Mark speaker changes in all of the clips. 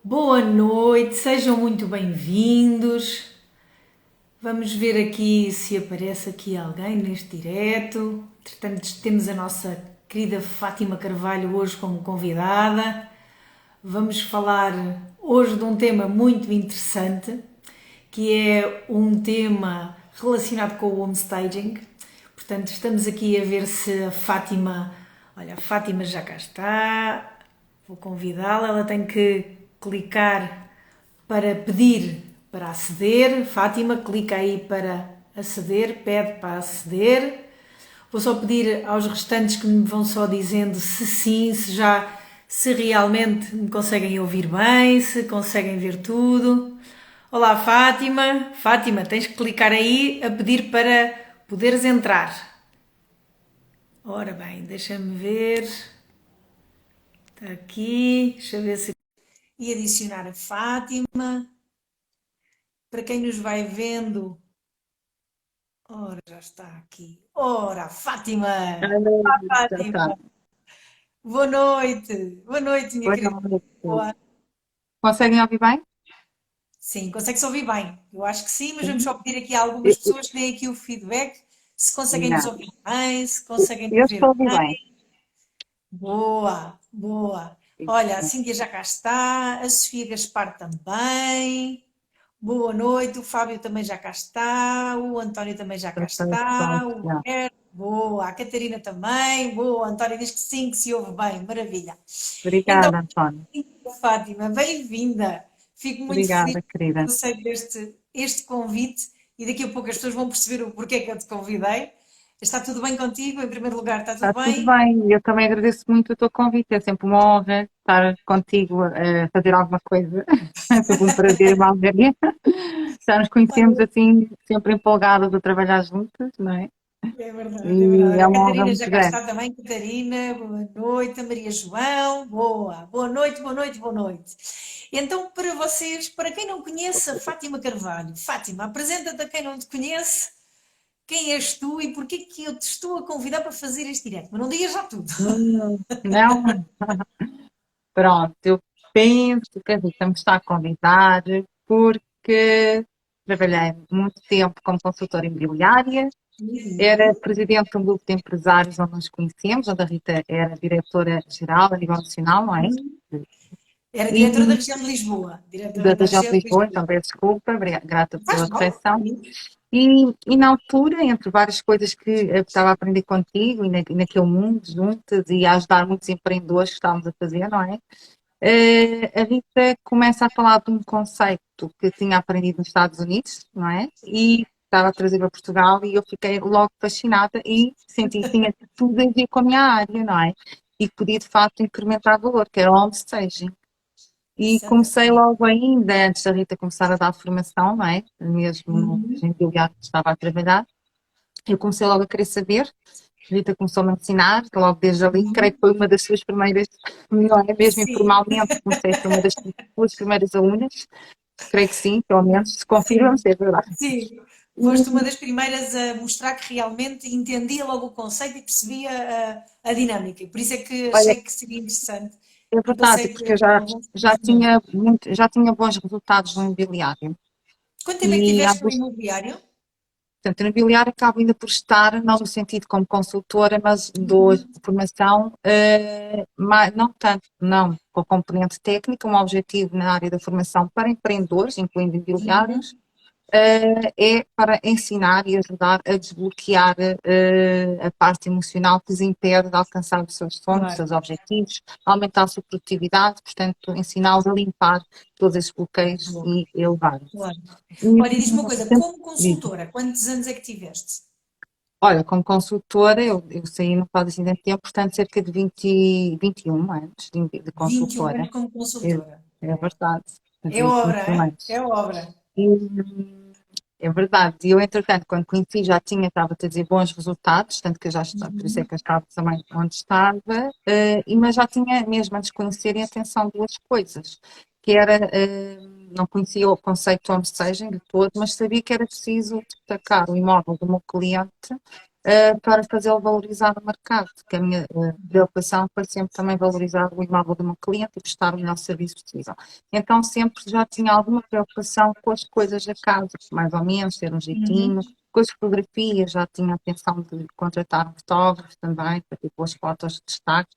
Speaker 1: boa noite, sejam muito bem-vindos. Vamos ver aqui se aparece aqui alguém neste direto. Entretanto, temos a nossa querida Fátima Carvalho hoje como convidada. Vamos falar hoje de um tema muito interessante, que é um tema relacionado com o homestaging. Portanto, estamos aqui a ver se a Fátima... Olha, a Fátima já cá está. Vou convidá-la. Ela tem que clicar para pedir para aceder. Fátima, clica aí para aceder, pede para aceder. Vou só pedir aos restantes que me vão só dizendo se sim, se realmente me conseguem ouvir bem, se conseguem ver tudo. Olá, Fátima. Fátima, tens que clicar aí a pedir para poderes entrar. Ora bem, deixa-me ver. Está aqui. Deixa eu ver se... E adicionar a Fátima. Para quem nos vai vendo... Ora, já está aqui. Ora, Fátima! Olá,
Speaker 2: Já está.
Speaker 1: Fátima! Boa noite! Boa noite, minha
Speaker 2: Boa
Speaker 1: querida.
Speaker 2: noite.
Speaker 1: Boa.
Speaker 2: Conseguem ouvir bem?
Speaker 1: Sim, consegue-se ouvir bem. Eu acho que sim, mas vamos
Speaker 2: Sim.
Speaker 1: só pedir aqui a algumas
Speaker 2: Eu,
Speaker 1: pessoas que deem aqui o feedback, se conseguem nos
Speaker 2: não.
Speaker 1: ouvir bem, se conseguem
Speaker 2: Eu
Speaker 1: nos
Speaker 2: estou a
Speaker 1: ver
Speaker 2: ouvir
Speaker 1: bem.
Speaker 2: bem.
Speaker 1: Boa, boa. Olha, a Cíntia já cá está, a Sofia Gaspar também. Boa noite, o Fábio também já cá está, o António também já cá está, o
Speaker 2: Já.
Speaker 1: Roberto, boa, a Catarina também, boa, a António diz que se ouve bem, maravilha. Então,
Speaker 2: Obrigada, António.
Speaker 1: Fátima, bem-vinda. Fico muito feliz
Speaker 2: Obrigada,
Speaker 1: por
Speaker 2: querida.
Speaker 1: ter aceito este convite e daqui a pouco as pessoas vão perceber o porquê que eu te convidei. Está tudo bem contigo? Em primeiro lugar, está tudo
Speaker 2: Está tudo
Speaker 1: bem?
Speaker 2: bem. Eu também agradeço muito o teu convite. É sempre uma honra estar contigo a fazer alguma coisa. É sempre um prazer e uma alegria. Já nos conhecemos assim, sempre empolgadas a trabalhar juntas, não é?
Speaker 1: É verdade, é verdade.
Speaker 2: E
Speaker 1: Olha,
Speaker 2: é
Speaker 1: a
Speaker 2: uma honra
Speaker 1: Catarina
Speaker 2: muito
Speaker 1: já cá
Speaker 2: grande.
Speaker 1: está também. Catarina, boa noite. A Maria João, boa. Boa noite, boa noite, boa noite. Então, para vocês, para quem não conhece a Fátima Carvalho, Fátima, apresenta-te a quem não te conhece, quem és tu e porquê que eu te estou a convidar para fazer este direto. Mas não digas já tudo.
Speaker 2: Não, pronto, eu penso que a Rita me está a convidar porque trabalhei muito tempo como consultora imobiliária, era presidente de um grupo de empresários onde nos conhecemos, onde a Rita era diretora-geral a nível nacional, não é?
Speaker 1: Era
Speaker 2: E
Speaker 1: diretora da região de Lisboa.
Speaker 2: da
Speaker 1: Diretora da
Speaker 2: região
Speaker 1: região
Speaker 2: de
Speaker 1: de
Speaker 2: Lisboa,
Speaker 1: Lisboa.
Speaker 2: então peço desculpa, grata
Speaker 1: Faz
Speaker 2: pela
Speaker 1: mal.
Speaker 2: correção. E na altura, entre várias coisas que eu estava a aprender contigo e naquele mundo juntas e a ajudar muitos empreendedores que estávamos a fazer, não é? A Rita começa a falar de um conceito que tinha aprendido nos Estados Unidos, não é? E estava a trazer para Portugal e eu fiquei logo fascinada e senti que tinha tudo a ver com a minha área, não é? E que podia de facto incrementar valor, que era o homestaging. E comecei
Speaker 1: Exatamente.
Speaker 2: logo ainda, antes da Rita começar a dar formação, não é? Mesmo no imobiliário que estava a trabalhar, eu comecei logo a querer saber. A Rita começou-me a ensinar, logo desde ali, creio que foi uma das suas primeiras, não é mesmo
Speaker 1: Sim,
Speaker 2: informalmente, comecei a ser uma das suas primeiras alunas, creio que sim, pelo menos, se confirma,
Speaker 1: sim.
Speaker 2: se é verdade.
Speaker 1: Sim, foste uma
Speaker 2: E,
Speaker 1: das primeiras a mostrar que realmente entendia logo o conceito e percebia a dinâmica. Por isso é que
Speaker 2: olha,
Speaker 1: achei que seria interessante,
Speaker 2: é
Speaker 1: porque eu
Speaker 2: verdade,
Speaker 1: sei que
Speaker 2: porque eu já,
Speaker 1: alguns
Speaker 2: já
Speaker 1: conhecimentos.
Speaker 2: tinha muito, já tinha bons resultados no imobiliário.
Speaker 1: Quanto tempo é que
Speaker 2: E há
Speaker 1: tiveste no imobiliário?
Speaker 2: Portanto, no imobiliário acabo ainda por estar, não no sentido como consultora, mas dou formação, não tanto, não com a componente técnica, um objetivo na área da formação para empreendedores, incluindo imobiliários, é para ensinar e ajudar a desbloquear a parte emocional que os impede de alcançar os seus sonhos, os
Speaker 1: Claro,
Speaker 2: seus objetivos, aumentar a sua produtividade, portanto, ensiná-los a limpar todos esses bloqueios
Speaker 1: boa,
Speaker 2: e elevar-se.
Speaker 1: claro.
Speaker 2: E,
Speaker 1: Olha, e diz-me uma coisa,
Speaker 2: portanto,
Speaker 1: como consultora, quantos anos é que tiveste?
Speaker 2: olha, como consultora, eu saí no Cláudio assim tanto tempo, portanto, cerca de 20, 21 anos de
Speaker 1: 21
Speaker 2: consultora.
Speaker 1: anos como
Speaker 2: É,
Speaker 1: consultora.
Speaker 2: é verdade, portanto,
Speaker 1: É obra,
Speaker 2: 21
Speaker 1: hein?
Speaker 2: anos.
Speaker 1: É obra.
Speaker 2: E, é verdade. E eu, entretanto, quando conheci, já tinha, estava a dizer bons resultados, tanto que eu já estava, por isso é que eu estava também onde estava, mas já tinha, mesmo antes de conhecerem, atenção duas coisas, que era, não conhecia o conceito de home staging de todo, mas sabia que era preciso destacar o imóvel do meu cliente para fazê-lo valorizar no mercado, que a minha preocupação foi sempre também valorizar o imóvel do meu cliente e prestar o melhor serviço possível. Então sempre já tinha alguma preocupação com as coisas da casa, mais ou menos, ter um jeitinho,
Speaker 1: Uhum.
Speaker 2: com as fotografias, já tinha a intenção de contratar um fotógrafo também, para ter boas fotos de destaque.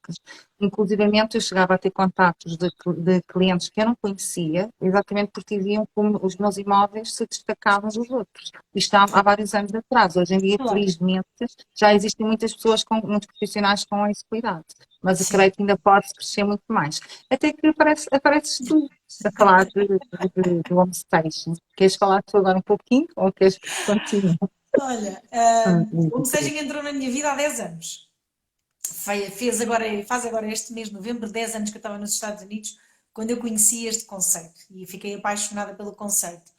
Speaker 2: Inclusivamente eu chegava a ter contatos de clientes que eu não conhecia, exatamente porque diziam como os meus imóveis se destacavam dos outros. Isto há vários anos atrás. Hoje em dia,
Speaker 1: Claro.
Speaker 2: felizmente, já existem muitas pessoas, muitos profissionais com esse cuidado. Mas eu creio
Speaker 1: Sim.
Speaker 2: que ainda pode crescer muito mais. Até que apareces tu a falar de homestaging. Queres falar tu agora um pouquinho ou queres que continue?
Speaker 1: Olha, o Homestaging entrou na minha vida há 10 anos. Faz agora este mês de novembro, 10 anos que eu estava nos Estados Unidos, quando eu conheci este conceito e fiquei apaixonada pelo conceito.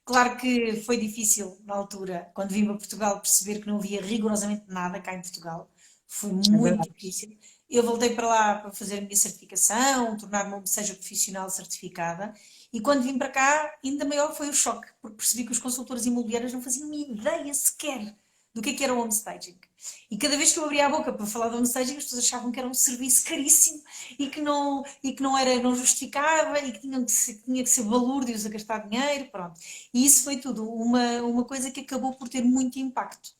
Speaker 1: Claro que foi difícil na altura, quando vim para Portugal, perceber que não havia rigorosamente nada cá em Portugal. Foi
Speaker 2: É
Speaker 1: muito
Speaker 2: verdade.
Speaker 1: difícil. Eu voltei para lá para fazer a minha certificação, tornar-me uma seja profissional certificada, e quando vim para cá, ainda maior foi o choque, porque percebi que os consultores imobiliários não faziam ideia sequer do que era o homestaging. E cada vez que eu abria a boca para falar de homestaging, as pessoas achavam que era um serviço caríssimo e que não era, não justificava e que tinha que ser balúrdios a gastar dinheiro, pronto. E isso foi tudo uma coisa que acabou por ter muito impacto,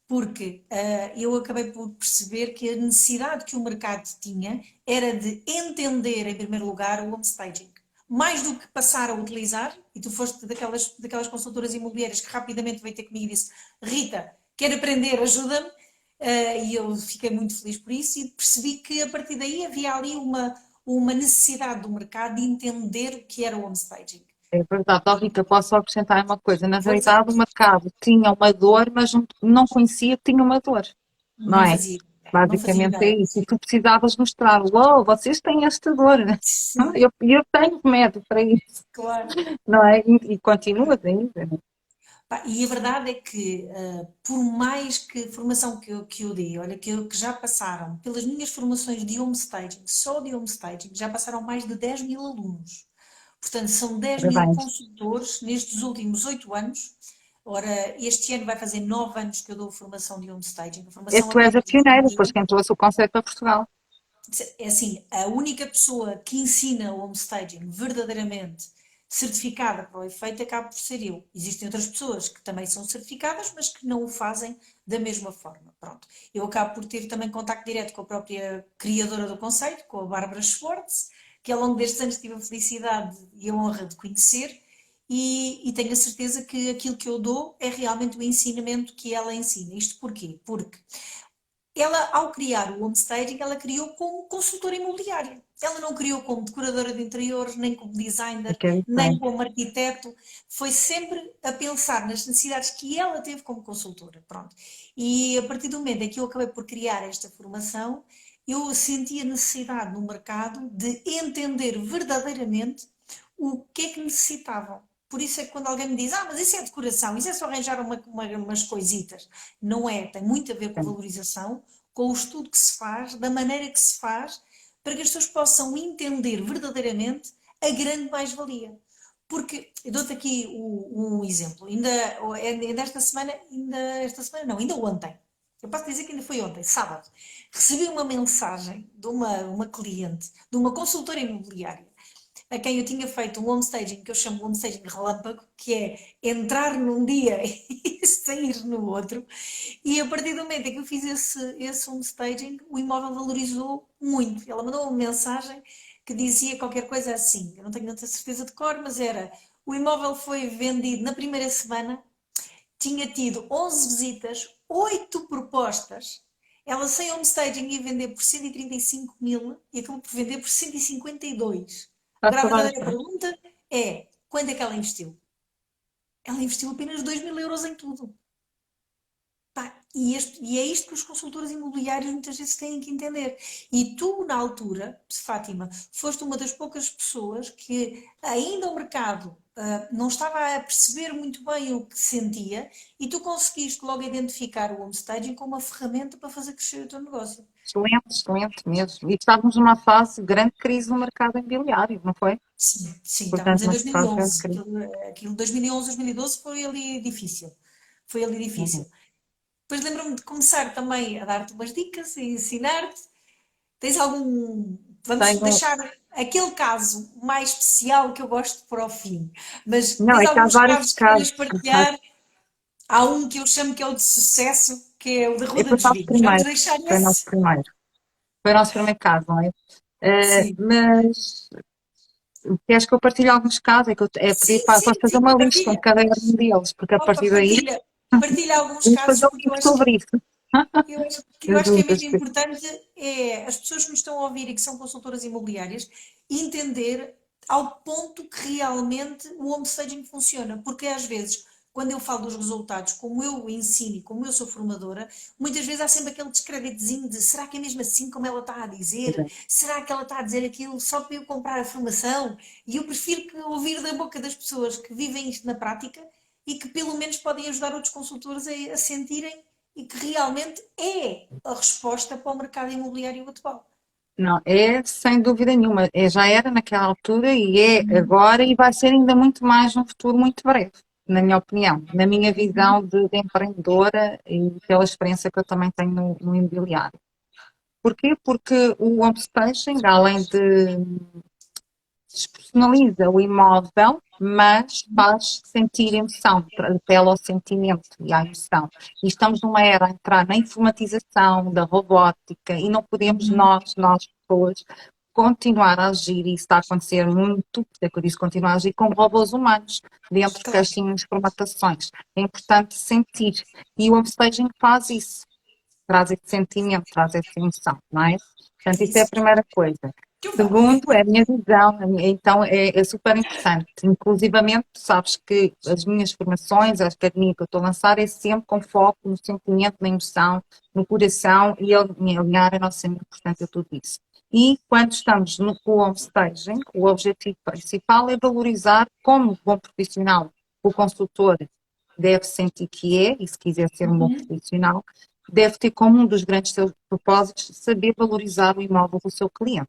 Speaker 1: porque eu acabei por perceber que a necessidade que o mercado tinha era de entender, em primeiro lugar, o homestaging. Mais do que passar a utilizar, e tu foste daquelas consultoras imobiliárias que rapidamente veio ter comigo e disse: Rita, quero aprender, ajuda-me. E eu fiquei muito feliz por isso e percebi que a partir daí havia ali uma necessidade do mercado de entender o que era o homestaging.
Speaker 2: É verdade. Ó, Rita, posso só acrescentar uma coisa. Na
Speaker 1: Força,
Speaker 2: realidade, o mercado tinha uma dor, mas não conhecia que tinha uma dor, não
Speaker 1: não
Speaker 2: é?
Speaker 1: fazia ideia, não fazia
Speaker 2: Basicamente é
Speaker 1: ideia.
Speaker 2: isso. E tu precisavas mostrar, uau, vocês têm esta dor.
Speaker 1: Sim,
Speaker 2: Eu tenho remédio para isso,
Speaker 1: claro.
Speaker 2: não é? E continuas ainda.
Speaker 1: Pá, e a verdade é que, por mais que a formação que eu dei, olha, que já passaram, pelas minhas formações de homestaging, só de homestaging, já passaram mais de 10 mil alunos. Portanto, são 10 mil
Speaker 2: Parabéns.
Speaker 1: consultores nestes últimos 8 anos. Ora, este ano vai fazer 9 anos que eu dou formação de homestaging. A formação
Speaker 2: Tu és
Speaker 1: acaba
Speaker 2: a
Speaker 1: dia
Speaker 2: pioneira, depois
Speaker 1: 31.
Speaker 2: quem trouxe o conceito para Portugal.
Speaker 1: É assim, a única pessoa que ensina o homestaging verdadeiramente certificada para o efeito acaba por ser eu. Existem outras pessoas que também são certificadas, mas que não o fazem da mesma forma. Pronto. Eu acabo por ter também contacto direto com a própria criadora do conceito, com a Bárbara Schwartz, que ao longo destes anos tive a felicidade e a honra de conhecer, e tenho a certeza que aquilo que eu dou é realmente o ensinamento que ela ensina. Isto porquê? Porque ela, ao criar o homestaging, ela criou como consultora imobiliária. Ela não criou como decoradora de interiores, nem como
Speaker 2: É
Speaker 1: designer,
Speaker 2: que é
Speaker 1: nem
Speaker 2: diferente.
Speaker 1: como arquiteto. Foi sempre a pensar nas necessidades que ela teve como consultora. Pronto. E a partir do momento em que eu acabei por criar esta formação, eu senti a necessidade no mercado de entender verdadeiramente o que é que necessitavam. Por isso é que quando alguém me diz, mas isso é decoração, isso é só arranjar umas coisitas. Não é, tem muito a ver com valorização, com o estudo que se faz, da maneira que se faz, para que as pessoas possam entender verdadeiramente a grande mais-valia. Porque, eu dou-te aqui um exemplo, ainda esta semana não, ainda ontem, eu posso dizer que ainda foi ontem, sábado, recebi uma mensagem de uma cliente, de uma consultora imobiliária, a quem eu tinha feito um homestaging, que eu chamo de homestaging relâmpago, que é entrar num dia e sair no outro, e a partir do momento em que eu fiz esse homestaging, o imóvel valorizou muito. Ela mandou uma mensagem que dizia qualquer coisa assim, eu não tenho tanta certeza de cor, mas era: o imóvel foi vendido na primeira semana, tinha tido 11 visitas, 8 propostas, ela sem homestaging ia vender por 135 mil e acabou por vender por 152.
Speaker 2: Está
Speaker 1: Agora a
Speaker 2: toda a
Speaker 1: verdadeira
Speaker 2: diferença.
Speaker 1: pergunta é: quanto é que ela investiu? Ela investiu apenas 2 mil euros em tudo. Pá, e é isto que os consultores imobiliários muitas vezes têm que entender. E tu, na altura, Fátima, foste uma das poucas pessoas que ainda o mercado não estava a perceber muito bem o que sentia, e tu conseguiste logo identificar o homestaging como uma ferramenta para fazer crescer o teu negócio.
Speaker 2: Excelente, excelente mesmo. E estávamos numa fase de grande crise no mercado imobiliário, não foi?
Speaker 1: Sim, sim, estávamos
Speaker 2: Portanto,
Speaker 1: em
Speaker 2: uma fase de grande
Speaker 1: 2011.
Speaker 2: crise.
Speaker 1: Aquilo 2011, 2012 foi ali difícil. Foi ali
Speaker 2: Uhum.
Speaker 1: difícil. depois lembro-me de começar também a dar-te umas dicas e ensinar-te. Tens algum. Vamos
Speaker 2: Tenho,
Speaker 1: deixar aquele caso mais especial que eu gosto de pôr ao fim. Mas
Speaker 2: não,
Speaker 1: tens
Speaker 2: é que há
Speaker 1: alguns
Speaker 2: vários
Speaker 1: casos que
Speaker 2: casos.
Speaker 1: queiras partilhar? Há um que eu chamo que é o de sucesso, que é o da
Speaker 2: E
Speaker 1: Ruda
Speaker 2: foi o
Speaker 1: dos
Speaker 2: nosso
Speaker 1: Vinhos. Vamos
Speaker 2: primeiro,
Speaker 1: deixar
Speaker 2: foi o nosso
Speaker 1: esse?
Speaker 2: primeiro, foi o nosso primeiro caso, não é?
Speaker 1: Sim.
Speaker 2: Mas queres que eu partilhe alguns casos? É que eu pedir
Speaker 1: Sim,
Speaker 2: para
Speaker 1: sim,
Speaker 2: posso fazer
Speaker 1: sim,
Speaker 2: uma lista, um
Speaker 1: partilha.
Speaker 2: caderno deles, porque a
Speaker 1: Opa,
Speaker 2: partir daí
Speaker 1: partilha. Partilha alguns
Speaker 2: vamos
Speaker 1: casos
Speaker 2: fazer um
Speaker 1: porque eu
Speaker 2: livro
Speaker 1: acho que
Speaker 2: sobre isso.
Speaker 1: eu
Speaker 2: Das
Speaker 1: acho que é
Speaker 2: dúvidas
Speaker 1: mesmo
Speaker 2: que
Speaker 1: importante é as pessoas que nos estão a ouvir e que são consultoras imobiliárias entender ao ponto que realmente o home staging funciona, porque às vezes quando eu falo dos resultados, como eu ensino e como eu sou formadora, muitas vezes há sempre aquele descréditozinho de será que é mesmo assim como ela está a dizer?
Speaker 2: quiser.
Speaker 1: Será que ela está a dizer aquilo só para eu comprar a formação? E eu prefiro que ouvir da boca das pessoas que vivem isto na prática e que pelo menos podem ajudar outros consultores a sentirem e que realmente é a resposta para o mercado imobiliário atual.
Speaker 2: Não, é sem dúvida nenhuma. Já era naquela altura e é agora e vai ser ainda muito mais num futuro muito breve, na minha opinião, na minha visão de empreendedora e pela experiência que eu também tenho no imobiliário. Porquê? Porque o homestaging, além de despersonaliza o imóvel, mas faz sentir emoção, apela ao sentimento e à emoção. E estamos numa era a entrar na informatização, da robótica, e não podemos nós pessoas, continuar a agir, e isso está a acontecer muito, é que eu disse continuar a agir com robôs humanos, dentro de
Speaker 1: Claro,
Speaker 2: caixinhas de formatações. É importante sentir. E o homestaging faz isso, traz esse sentimento, traz essa emoção, não é?
Speaker 1: é
Speaker 2: Portanto, isso é a
Speaker 1: isso.
Speaker 2: primeira coisa.
Speaker 1: Que bom.
Speaker 2: Segundo, é a minha visão, então é super importante. Inclusivamente, tu sabes que as minhas formações, a academia que eu estou a lançar, é sempre com foco no sentimento, na emoção, no coração e alinhar a nossa mente, portanto, é tudo isso. E quando estamos no homestaging, o objetivo principal é valorizar como bom profissional o consultor deve sentir que é, e se quiser ser um bom profissional, deve ter como um dos grandes seus propósitos saber valorizar o imóvel do seu cliente,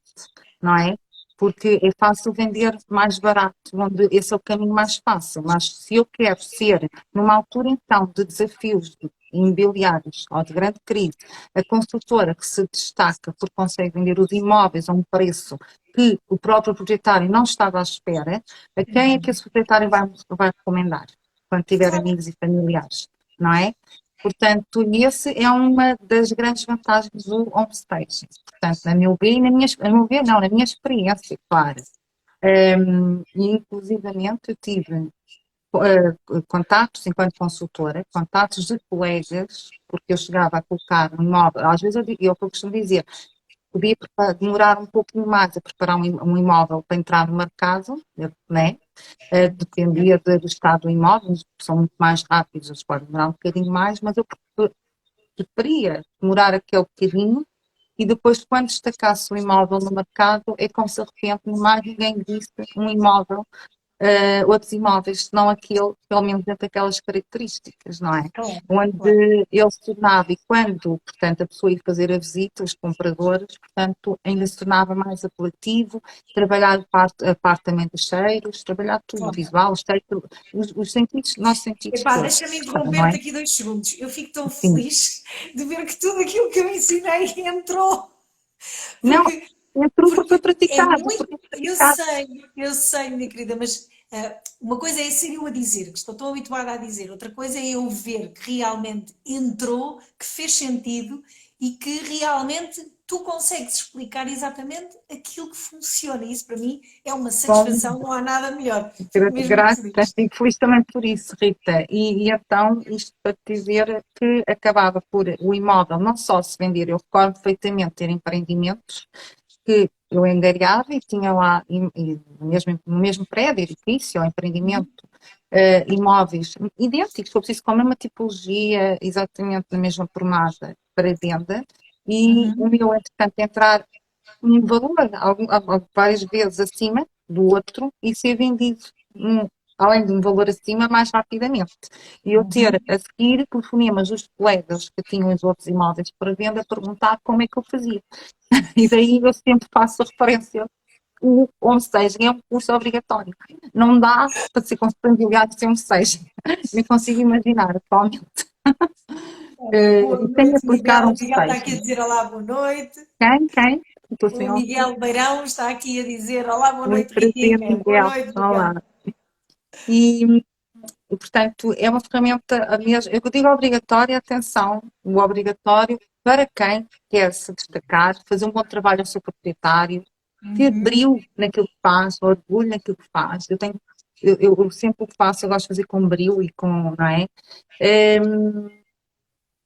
Speaker 2: não é? Porque é fácil vender mais barato, onde esse é o caminho mais fácil. Mas se eu quero ser, numa altura então de desafios imobiliários ou de grande crise, a consultora que se destaca porque consegue vender os imóveis a um preço que o próprio proprietário não estava à espera, a quem é que esse proprietário vai recomendar? Quando tiver
Speaker 1: Claro.
Speaker 2: amigos e familiares, não é? Portanto, esse é uma das grandes vantagens do homestaging. Portanto, na meu ver, a meu ver, não, na minha experiência, claro. E, inclusivamente, eu tive contatos, enquanto consultora, contatos de colegas, porque eu chegava a colocar um imóvel, às vezes eu costumo dizer, podia demorar um pouquinho mais a preparar um imóvel para entrar no mercado, né? Dependia do estado do imóvel, são muito mais rápidos, eles podem demorar um bocadinho mais, mas eu preferia demorar aquele bocadinho e depois, quando destacasse o imóvel no mercado, é como se de repente mais ninguém visse um imóvel, outros imóveis, senão aquele, pelo menos dentro daquelas características, não é?
Speaker 1: Claro, claro.
Speaker 2: Onde ele se tornava, e quando, portanto, a pessoa ia fazer a visita, os compradores, portanto, ainda se tornava mais apelativo, trabalhar a parte também dos cheiros, trabalhar tudo, o
Speaker 1: Claro.
Speaker 2: visual, os, cheiro, os sentidos, nossos sentidos
Speaker 1: Epá,
Speaker 2: todos,
Speaker 1: deixa-me
Speaker 2: não
Speaker 1: interromper-te
Speaker 2: é?
Speaker 1: aqui 2 segundos. Eu fico tão
Speaker 2: Sim.
Speaker 1: feliz de ver que tudo aquilo que eu ensinei entrou.
Speaker 2: Não,
Speaker 1: Porque,
Speaker 2: entrou porque foi
Speaker 1: porque é
Speaker 2: praticado,
Speaker 1: muito.
Speaker 2: porque é praticado.
Speaker 1: Eu sei, minha querida, mas uma coisa é ser eu a dizer, que estou tão habituada a dizer, outra coisa é eu ver que realmente entrou, que fez sentido e que realmente tu consegues explicar exatamente aquilo que funciona. Isso para mim é uma
Speaker 2: Bom,
Speaker 1: satisfação, não há nada melhor. Fico mesmo muito
Speaker 2: grata,
Speaker 1: feliz.
Speaker 2: fico feliz também por isso, Rita. E então, isto para te dizer que acabava por o imóvel não só se vender, eu recordo perfeitamente ter empreendimentos que eu angariava e tinha lá, no mesmo prédio, edifício ou empreendimento, imóveis idênticos, foi preciso com a mesma tipologia, exatamente na mesma formada para venda, e o meu, entretanto, entrar um valor várias vezes acima do outro e ser vendido, além de um valor acima, mais rapidamente. E eu ter a seguir telefonemas dos colegas que tinham os outros imóveis para venda a perguntar como é que eu fazia. E daí eu sempre faço a referência. O homestaging é um curso obrigatório. Não dá para ser consultor imobiliário sem homestaging. Nem consigo imaginar atualmente.
Speaker 1: Boa
Speaker 2: E tenho
Speaker 1: noite, Miguel.
Speaker 2: aplicado um
Speaker 1: O Miguel está aqui a
Speaker 2: staging.
Speaker 1: dizer olá, boa noite.
Speaker 2: Quem? Estou sem
Speaker 1: O
Speaker 2: óculos.
Speaker 1: Miguel Beirão está aqui a dizer olá, boa
Speaker 2: Muito
Speaker 1: noite,
Speaker 2: prazer,
Speaker 1: Ritinha. Boa
Speaker 2: Miguel.
Speaker 1: noite, Miguel.
Speaker 2: Olá. E, portanto, é uma ferramenta, eu digo obrigatória, atenção, o obrigatório para quem quer se destacar, fazer um bom trabalho ao seu proprietário, ter
Speaker 1: Uhum.
Speaker 2: brio naquilo que faz, orgulho naquilo que faz. Eu sempre o que faço, eu gosto de fazer com brio e com, não é?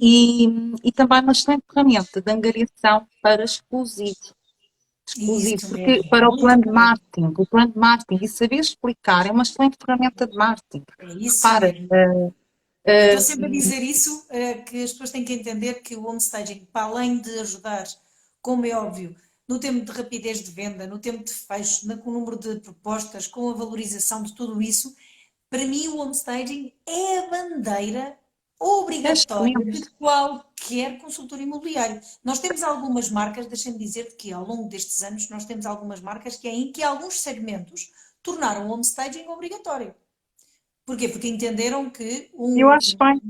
Speaker 2: E também uma excelente ferramenta de angariação para exclusivo,
Speaker 1: Isso
Speaker 2: porque
Speaker 1: mesmo,
Speaker 2: para
Speaker 1: muito bem.
Speaker 2: o plano de marketing e saber explicar é uma excelente ferramenta de marketing.
Speaker 1: É isso
Speaker 2: Repara,
Speaker 1: mesmo. Eu estou sempre a dizer isso, que as pessoas têm que entender que o homestaging, para além de ajudar, como é óbvio, no tempo de rapidez de venda, no tempo de fecho, com o número de propostas, com a valorização de tudo isso, para mim o homestaging é a bandeira
Speaker 2: é
Speaker 1: obrigatória de
Speaker 2: excelente.
Speaker 1: qualquer consultor imobiliário. Nós temos algumas marcas, deixem-me dizer que ao longo destes anos nós temos algumas marcas em que alguns segmentos tornaram o homestaging obrigatório. Porquê? Porque entenderam que
Speaker 2: Eu acho bem.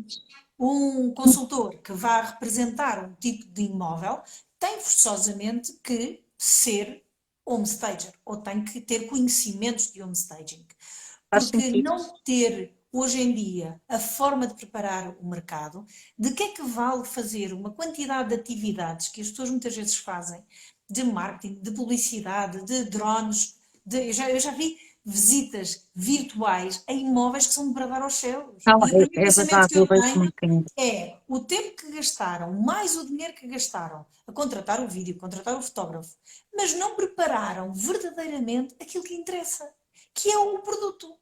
Speaker 1: um consultor que vá representar um tipo de imóvel tem forçosamente que ser homestager ou tem que ter conhecimentos de homestaging.
Speaker 2: Faz
Speaker 1: Porque
Speaker 2: sentido.
Speaker 1: não ter hoje em dia a forma de preparar o mercado, de que é que vale fazer uma quantidade de atividades que as pessoas muitas vezes fazem, de marketing, de publicidade, de drones, eu já vi visitas virtuais a imóveis que são de bradar aos céus.
Speaker 2: Não,
Speaker 1: E o primeiro
Speaker 2: é
Speaker 1: pensamento
Speaker 2: verdade,
Speaker 1: que
Speaker 2: eu
Speaker 1: eu
Speaker 2: vejo
Speaker 1: tenho
Speaker 2: muito ainda.
Speaker 1: é o tempo que gastaram, mais o dinheiro que gastaram a contratar o vídeo, contratar o fotógrafo, mas não prepararam verdadeiramente aquilo que interessa, que é o produto.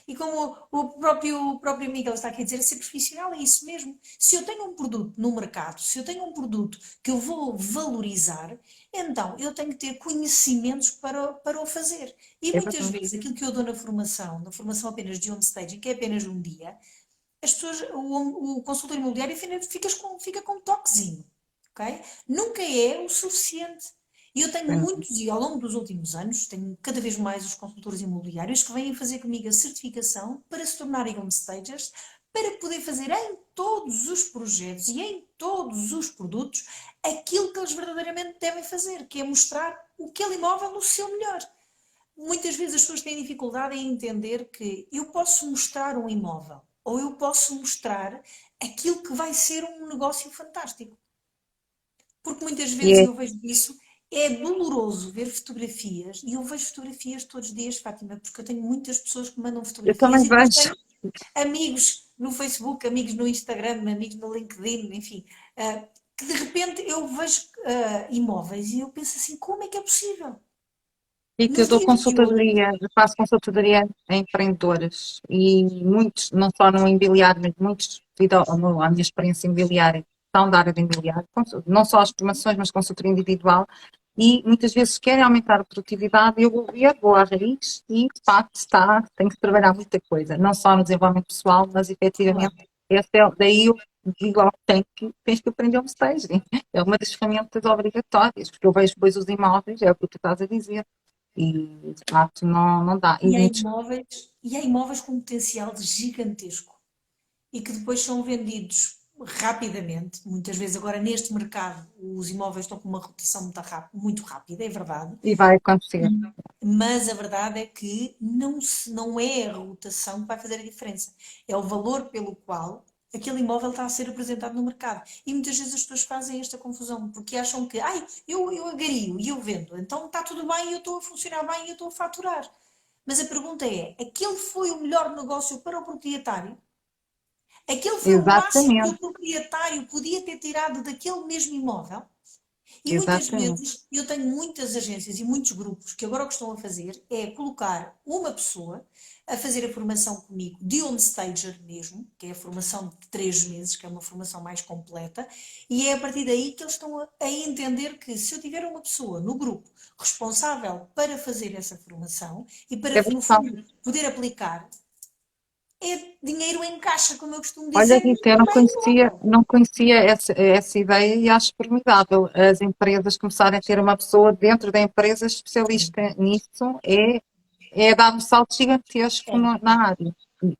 Speaker 1: E como o próprio Miguel está aqui a dizer, a ser profissional é isso mesmo. Se eu tenho um produto no mercado, se eu tenho um produto que eu vou valorizar, então eu tenho que ter conhecimentos para o fazer. E
Speaker 2: É
Speaker 1: muitas
Speaker 2: verdade.
Speaker 1: vezes aquilo que eu dou na formação apenas de homestaging, que é apenas um dia, as pessoas, o consultor imobiliário fica com um toquezinho, ok? Nunca é o suficiente. E eu tenho muitos, e ao longo dos últimos anos, tenho cada vez mais os consultores imobiliários que vêm fazer comigo a certificação para se tornarem homestagers, para poder fazer em todos os projetos e em todos os produtos aquilo que eles verdadeiramente devem fazer, que é mostrar aquele imóvel no seu melhor. Muitas vezes as pessoas têm dificuldade em entender que eu posso mostrar um imóvel ou eu posso mostrar aquilo que vai ser um negócio fantástico. Porque muitas
Speaker 2: E
Speaker 1: vezes, e
Speaker 2: é,
Speaker 1: eu vejo isso, é doloroso ver fotografias, e eu vejo fotografias todos os dias, Fátima, porque eu tenho muitas pessoas que mandam
Speaker 2: eu
Speaker 1: fotografias
Speaker 2: também
Speaker 1: e depois
Speaker 2: vejo.
Speaker 1: tenho amigos no Facebook, amigos no Instagram, amigos no LinkedIn, enfim, que de repente eu vejo imóveis e eu penso assim, como é que é possível?
Speaker 2: E que eu
Speaker 1: Nos
Speaker 2: dou
Speaker 1: dias de hoje,
Speaker 2: consultoria, eu faço consultoria a empreendedores e muitos, não só no imobiliário, mas muitos, devido à minha experiência imobiliária, são da área de imobiliário, não só as formações, mas consultoria individual, e muitas vezes querem aumentar a produtividade e eu vou ver, vou à raiz e de facto tem que se trabalhar muita coisa, não só no desenvolvimento pessoal, mas efetivamente,
Speaker 1: claro.
Speaker 2: daí eu digo ao que tens que aprender o staging. É uma das ferramentas obrigatórias, porque eu vejo depois os imóveis, é o que tu estás a dizer. E de facto não dá. E muitos,
Speaker 1: E há imóveis com um potencial gigantesco e que depois são vendidos rapidamente. Muitas vezes agora neste mercado os imóveis estão com uma rotação muito rápida, é verdade.
Speaker 2: e vai acontecer.
Speaker 1: Mas a verdade é que não é a rotação que vai fazer a diferença. É o valor pelo qual aquele imóvel está a ser apresentado no mercado. E muitas vezes as pessoas fazem esta confusão, porque acham que, eu agario e eu vendo, então está tudo bem, eu estou a funcionar bem e eu estou a faturar. Mas a pergunta é, aquele foi o melhor negócio para o proprietário? Aquele foi o máximo que o
Speaker 2: Exatamente,
Speaker 1: proprietário podia ter tirado daquele mesmo imóvel? E muitas
Speaker 2: exatamente.
Speaker 1: vezes eu tenho muitas agências e muitos grupos que agora o que estão a fazer é colocar uma pessoa a fazer a formação comigo de on-stager mesmo, que é a formação de 3 meses, que é uma formação mais completa, e é a partir daí que eles estão a entender que se eu tiver uma pessoa no grupo responsável para fazer essa formação e para,
Speaker 2: É
Speaker 1: no
Speaker 2: verdade.
Speaker 1: fundo, poder aplicar, é dinheiro em caixa, como eu costumo
Speaker 2: Olha,
Speaker 1: dizer,
Speaker 2: Rita, eu
Speaker 1: não é imóvel.
Speaker 2: não conhecia essa ideia e acho formidável as empresas começarem a ter uma pessoa dentro da empresa especialista nisso, é dar um salto gigantesco
Speaker 1: É.
Speaker 2: na área,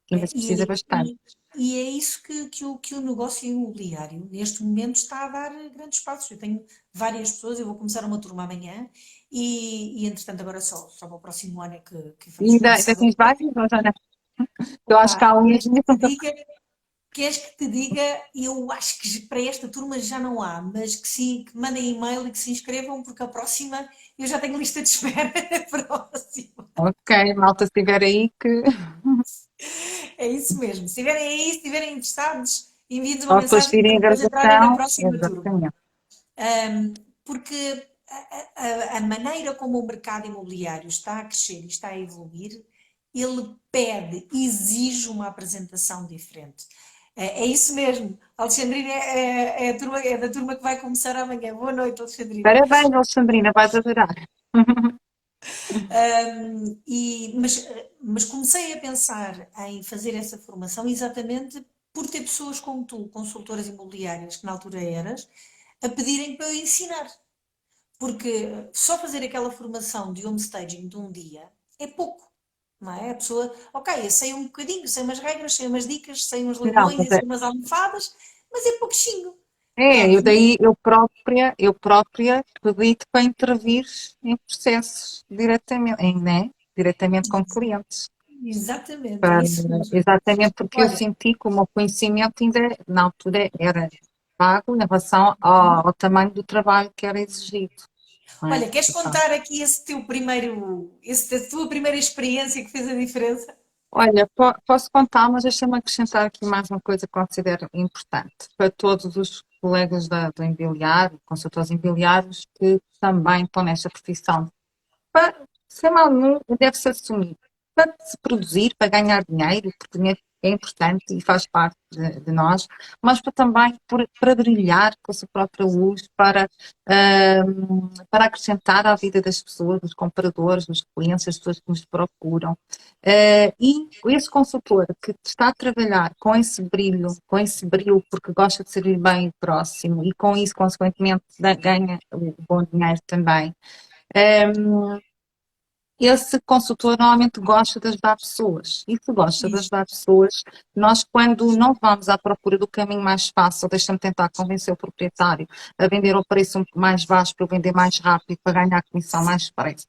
Speaker 2: que ainda se precisa
Speaker 1: E,
Speaker 2: bastante.
Speaker 3: e é isso que o negócio imobiliário neste momento está a dar grandes passos. Eu tenho várias pessoas, eu vou começar uma turma amanhã e entretanto agora só para o próximo ano é que
Speaker 2: E
Speaker 3: vamos
Speaker 2: ainda
Speaker 3: começar a
Speaker 2: tens
Speaker 3: ter.
Speaker 2: vários, ou já não? Eu acho que
Speaker 3: Opa,
Speaker 2: há uns mesmo.
Speaker 3: queres que te diga, eu acho que para esta turma já não há, mas que sim, que mandem e-mail e que se inscrevam, porque a próxima eu já tenho lista de espera a próxima.
Speaker 2: Ok, malta, se estiver aí que
Speaker 3: É isso mesmo. Se estiverem aí, se estiverem interessados, enviem-nos uma
Speaker 2: posso
Speaker 3: mensagem
Speaker 2: assistir
Speaker 3: para
Speaker 2: a
Speaker 3: depois entrarem na
Speaker 2: gravação.
Speaker 3: próxima turma.
Speaker 2: Exatamente.
Speaker 3: Porque a maneira como o mercado imobiliário está a crescer e está a evoluir, ele pede, exige uma apresentação diferente. É isso mesmo. Alexandrina é da turma que vai começar amanhã. Boa noite, Alexandrina.
Speaker 2: Parabéns, Alexandrina, vais adorar.
Speaker 3: Mas comecei a pensar em fazer essa formação exatamente por ter pessoas como tu, consultoras imobiliárias, que na altura eras, a pedirem para eu ensinar. Porque só fazer aquela formação de homestaging de um dia é pouco, não é? A pessoa, ok, eu sei um bocadinho, sei umas regras, sei umas dicas, sei uns
Speaker 2: Não,
Speaker 3: leilões,
Speaker 2: mas
Speaker 3: e sei umas almofadas, mas é pouquinho.
Speaker 2: eu
Speaker 3: Pronto,
Speaker 2: daí eu própria pedi-te para intervir em processos diretamente, né? Diretamente com clientes.
Speaker 3: exatamente, é
Speaker 2: Para-
Speaker 3: isso mesmo.
Speaker 2: Exatamente porque eu
Speaker 3: Olha,
Speaker 2: senti que o meu conhecimento ainda, na altura, era vago em relação ao tamanho do trabalho que era exigido, não é?
Speaker 3: olha, queres
Speaker 2: Então,
Speaker 3: contar aqui a tua primeira experiência que fez a diferença?
Speaker 2: olha, posso contar, mas deixa-me acrescentar aqui mais uma coisa que considero importante para todos os colegas do imobiliário, consultores imobiliários que também estão nesta profissão. Para ser mal nenhum, deve-se assumir. Para se produzir, para ganhar dinheiro, porque dinheiro é importante e faz parte de nós, mas para também para brilhar com a sua própria luz, para acrescentar à vida das pessoas, dos compradores, dos clientes, das pessoas que nos procuram. E esse consultor que está a trabalhar com esse brilho, porque gosta de servir bem o próximo e com isso, consequentemente, ganha o bom dinheiro também. Esse consultor normalmente gosta de ajudar pessoas. E se gosta de
Speaker 3: Isso.
Speaker 2: ajudar pessoas, nós, quando não vamos à procura do caminho mais fácil, deixa-me tentar convencer o proprietário a vender ao preço mais baixo para eu vender mais rápido, para ganhar a comissão mais depressa,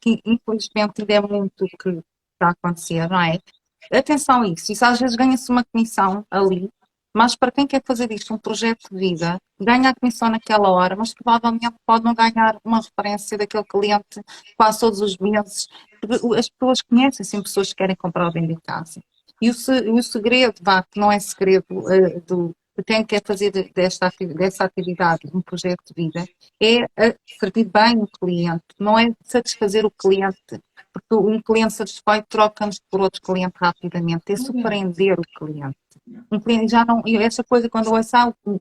Speaker 2: que infelizmente ainda é muito o que está a acontecer, não é? Atenção a isso. Isso às vezes ganha-se uma comissão ali, mas para quem quer fazer isto um projeto de vida, ganha a comissão naquela hora, mas provavelmente pode não ganhar uma referência daquele cliente quase todos os meses. As pessoas conhecem assim pessoas que querem comprar ou vender casa. E o segredo, vá, que não é segredo de quem quer fazer dessa atividade um projeto de vida, é servir bem o cliente, não é satisfazer o cliente, porque um cliente satisfeito troca-nos por outro cliente rapidamente, é surpreender o cliente. Um cliente já não, e essa coisa quando eu ouço,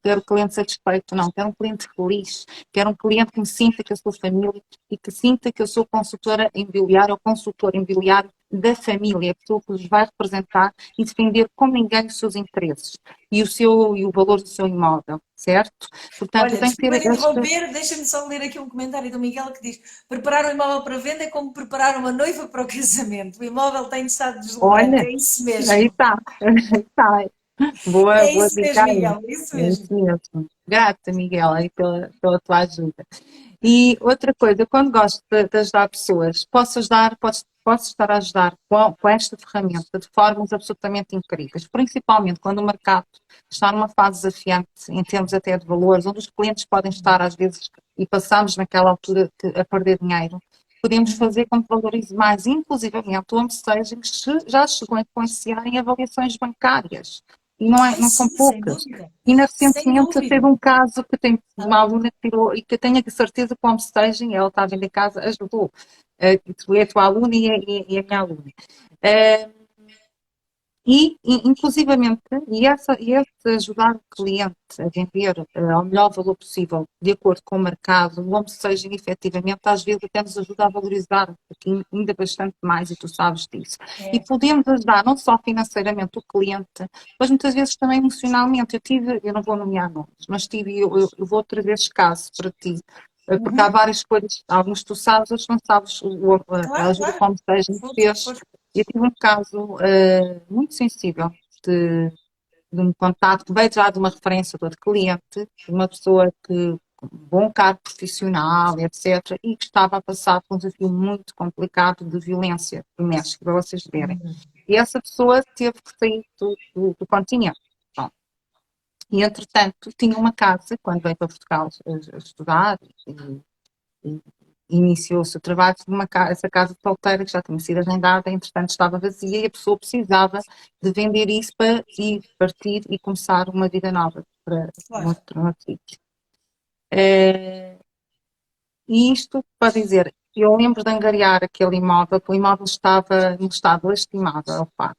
Speaker 2: quero o cliente satisfeito, não, quero um cliente feliz, quero um cliente que me sinta que eu sou família e que sinta que eu sou consultora imobiliária ou consultor imobiliário da família, a pessoa que os vai representar e defender como ninguém os seus interesses e o valor do seu imóvel, certo? Portanto,
Speaker 3: Olha,
Speaker 2: tem que ter
Speaker 3: desculpa de
Speaker 2: este.
Speaker 3: interromper, deixa-me só ler aqui um comentário do Miguel que diz: preparar um imóvel para venda é como preparar uma noiva para o casamento. O imóvel tem de estar deslumbrante.
Speaker 2: Olha,
Speaker 3: É isso
Speaker 2: aí
Speaker 3: mesmo.
Speaker 2: está, aí está. Boa,
Speaker 3: É
Speaker 2: boa
Speaker 3: isso
Speaker 2: dica
Speaker 3: mesmo,
Speaker 2: aí.
Speaker 3: Miguel. É isso
Speaker 2: É isso
Speaker 3: mesmo.
Speaker 2: mesmo. Grata, Miguel, aí pela tua ajuda. E outra coisa, eu quando gosto de ajudar pessoas, posso estar a ajudar com esta ferramenta de formas absolutamente incríveis, principalmente quando o mercado está numa fase desafiante, em termos até de valores, onde os clientes podem estar, às vezes, e passamos naquela altura a perder dinheiro. Podemos fazer com que valorize mais, inclusivamente o homestaging já chegou a influenciar em avaliações bancárias. E
Speaker 3: Ai,
Speaker 2: não são
Speaker 3: sim, sem
Speaker 2: poucas.
Speaker 3: dúvida.
Speaker 2: Ainda
Speaker 3: Sem
Speaker 2: recentemente teve
Speaker 3: dúvida.
Speaker 2: um caso que tem uma aluna que tirou, e que eu tenho a certeza que o homestaging, ela está a vender casa, ajudou. Tu é a tua aluna e a minha aluna. Uh, inclusivamente, esse ajudar o cliente a vender ao melhor valor possível, de acordo com o mercado, o homestaging, efetivamente, às vezes até nos ajuda a valorizar aqui ainda bastante mais, e tu sabes disso. E
Speaker 3: É.
Speaker 2: podemos ajudar não só financeiramente o cliente, mas muitas vezes também emocionalmente. Eu não vou nomear nomes, mas eu vou trazer esses casos para ti. Porque há
Speaker 3: Uhum.
Speaker 2: várias coisas, alguns tu sabes, outros não sabes, a
Speaker 3: Claro,
Speaker 2: ajuda
Speaker 3: claro.
Speaker 2: que o homestaging
Speaker 3: Força,
Speaker 2: fez.
Speaker 3: força.
Speaker 2: Eu tive um caso muito sensível de um contato que veio já de uma referência de outro cliente, de uma pessoa que com um bom cargo profissional, etc., e que estava a passar por um desafio muito complicado de violência doméstica, para vocês verem. E essa pessoa teve que sair do continente. Bom, e, entretanto, tinha uma casa, quando veio para Portugal a estudar, e iniciou-se o trabalho de essa casa de solteira que já tinha sido arrendada, entretanto estava vazia e a pessoa precisava de vender isso para ir partir e começar uma vida nova para
Speaker 3: Claro.
Speaker 2: outro sítio. E isto para dizer, eu lembro de angariar aquele imóvel, porque o imóvel estava num estado lastimável, ao facto.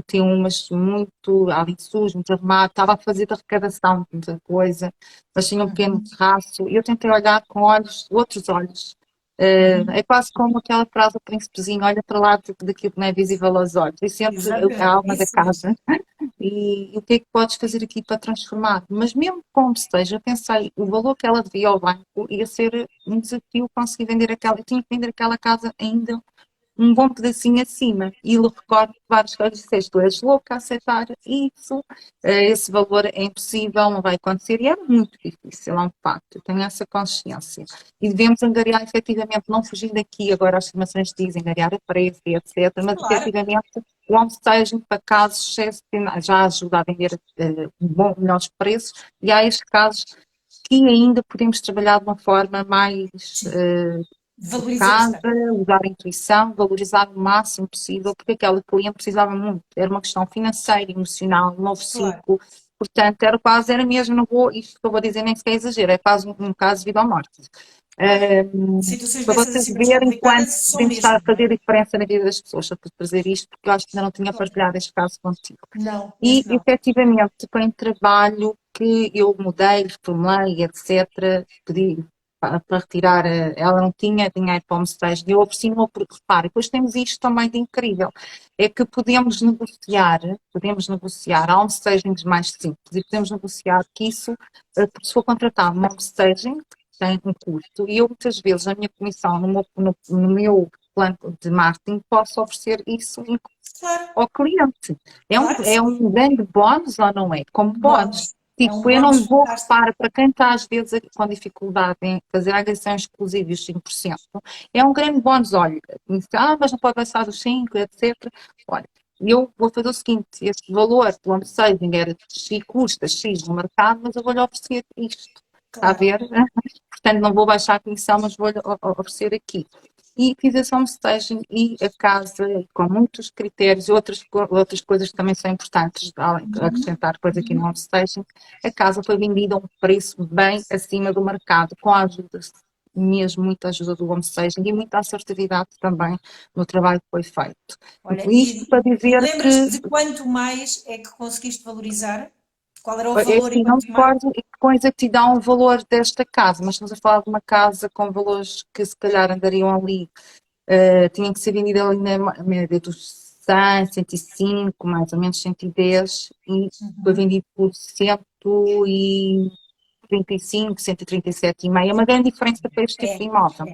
Speaker 2: Tinha umas muito ali sujo, muito arrumado, estava a fazer de arrecadação, muita coisa, mas tinha um pequeno terraço, e eu tentei olhar com olhos, outros olhos. É quase como aquela frase do príncipezinho, olha para lá daquilo que não é visível aos olhos, e sempre a alma da
Speaker 3: Isso mesmo.
Speaker 2: casa. E o que é que podes fazer aqui para transformar? Mas mesmo como esteja, eu pensei, o valor que ela devia ao banco ia ser um desafio conseguir vender aquela, eu tinha que vender aquela casa ainda um bom pedacinho acima. E eu recordo que várias coisas disseste, tu és louca a aceitar isso, esse valor é impossível, não vai acontecer, e era muito difícil, é um facto, eu tenho essa consciência. E devemos angariar efetivamente, não fugir daqui, agora as estimações dizem angariar a preço, etc., mas
Speaker 3: Claro.
Speaker 2: efetivamente o homestaging para casos excepcionais já ajuda a vender melhores preços, e há estes casos que ainda podemos trabalhar de uma forma mais
Speaker 3: Valorizadora.
Speaker 2: casa, usar a intuição, valorizar o máximo possível, porque aquela cliente precisava muito. Era uma questão financeira, emocional, um novo
Speaker 3: Claro.
Speaker 2: ciclo. Portanto, era mesmo, não vou, isto que eu vou dizer nem sequer é exagero, é quase um caso de vida ou morte.
Speaker 3: Situações
Speaker 2: Para
Speaker 3: dessas
Speaker 2: vocês
Speaker 3: assim mais
Speaker 2: verem quanto
Speaker 3: complicadas são
Speaker 2: podemos estar
Speaker 3: mesmo,
Speaker 2: a
Speaker 3: não é?
Speaker 2: fazer diferença na vida das pessoas, só para trazer isto, porque eu acho que ainda não tinha
Speaker 3: Claro.
Speaker 2: partilhado este caso contigo.
Speaker 3: Não,
Speaker 2: E,
Speaker 3: este não.
Speaker 2: efetivamente, tem trabalho que eu mudei, reformulei, etc., pedi para retirar, ela não tinha dinheiro para o homestaging, eu ofereci-me, porque repare, depois temos isto também de incrível, é que podemos negociar, há homestagings mais simples, e podemos negociar que isso, porque se for contratar um homestaging, tem um custo, e eu muitas vezes, na minha comissão, no meu plano de marketing, posso oferecer isso
Speaker 3: Claro,
Speaker 2: ao cliente.
Speaker 3: claro que
Speaker 2: É
Speaker 3: sim.
Speaker 2: um grande bónus ou não é? Como bónus.
Speaker 3: Bónus. É um
Speaker 2: Tipo, eu
Speaker 3: bónus
Speaker 2: não vou
Speaker 3: fantástico.
Speaker 2: para quem está às vezes com dificuldade em fazer a agressão exclusiva e os 5%, é um grande bónus. Olha, mas não pode passar dos 5, etc. Olha, eu vou fazer o seguinte, este valor do home saving era X, custa X no mercado, mas eu vou-lhe oferecer isto. Está a
Speaker 3: Claro.
Speaker 2: ver? Portanto, não vou baixar a comissão, mas vou-lhe oferecer aqui. E fiz esse homestaging e a casa, com muitos critérios e outras coisas que também são importantes, além de acrescentar coisa aqui no homestaging, a casa foi vendida a um preço bem acima do mercado, com a ajuda, mesmo muita ajuda do homestaging e muita assertividade também no trabalho que foi feito.
Speaker 3: Olha,
Speaker 2: Isto para
Speaker 3: e
Speaker 2: dizer
Speaker 3: lembras-te
Speaker 2: que
Speaker 3: de quanto mais é que conseguiste valorizar? Qual era o
Speaker 2: é
Speaker 3: valor
Speaker 2: assim,
Speaker 3: em
Speaker 2: não me
Speaker 3: patamar?
Speaker 2: recordo com exatidão o valor desta casa, mas estamos a falar de uma casa com valores que se calhar andariam ali, tinha que ser vendida ali na média dos 100, 105, mais ou menos 110, e foi vendido por 135, 137,5. É uma grande diferença para este tipo
Speaker 3: É,
Speaker 2: de imóvel.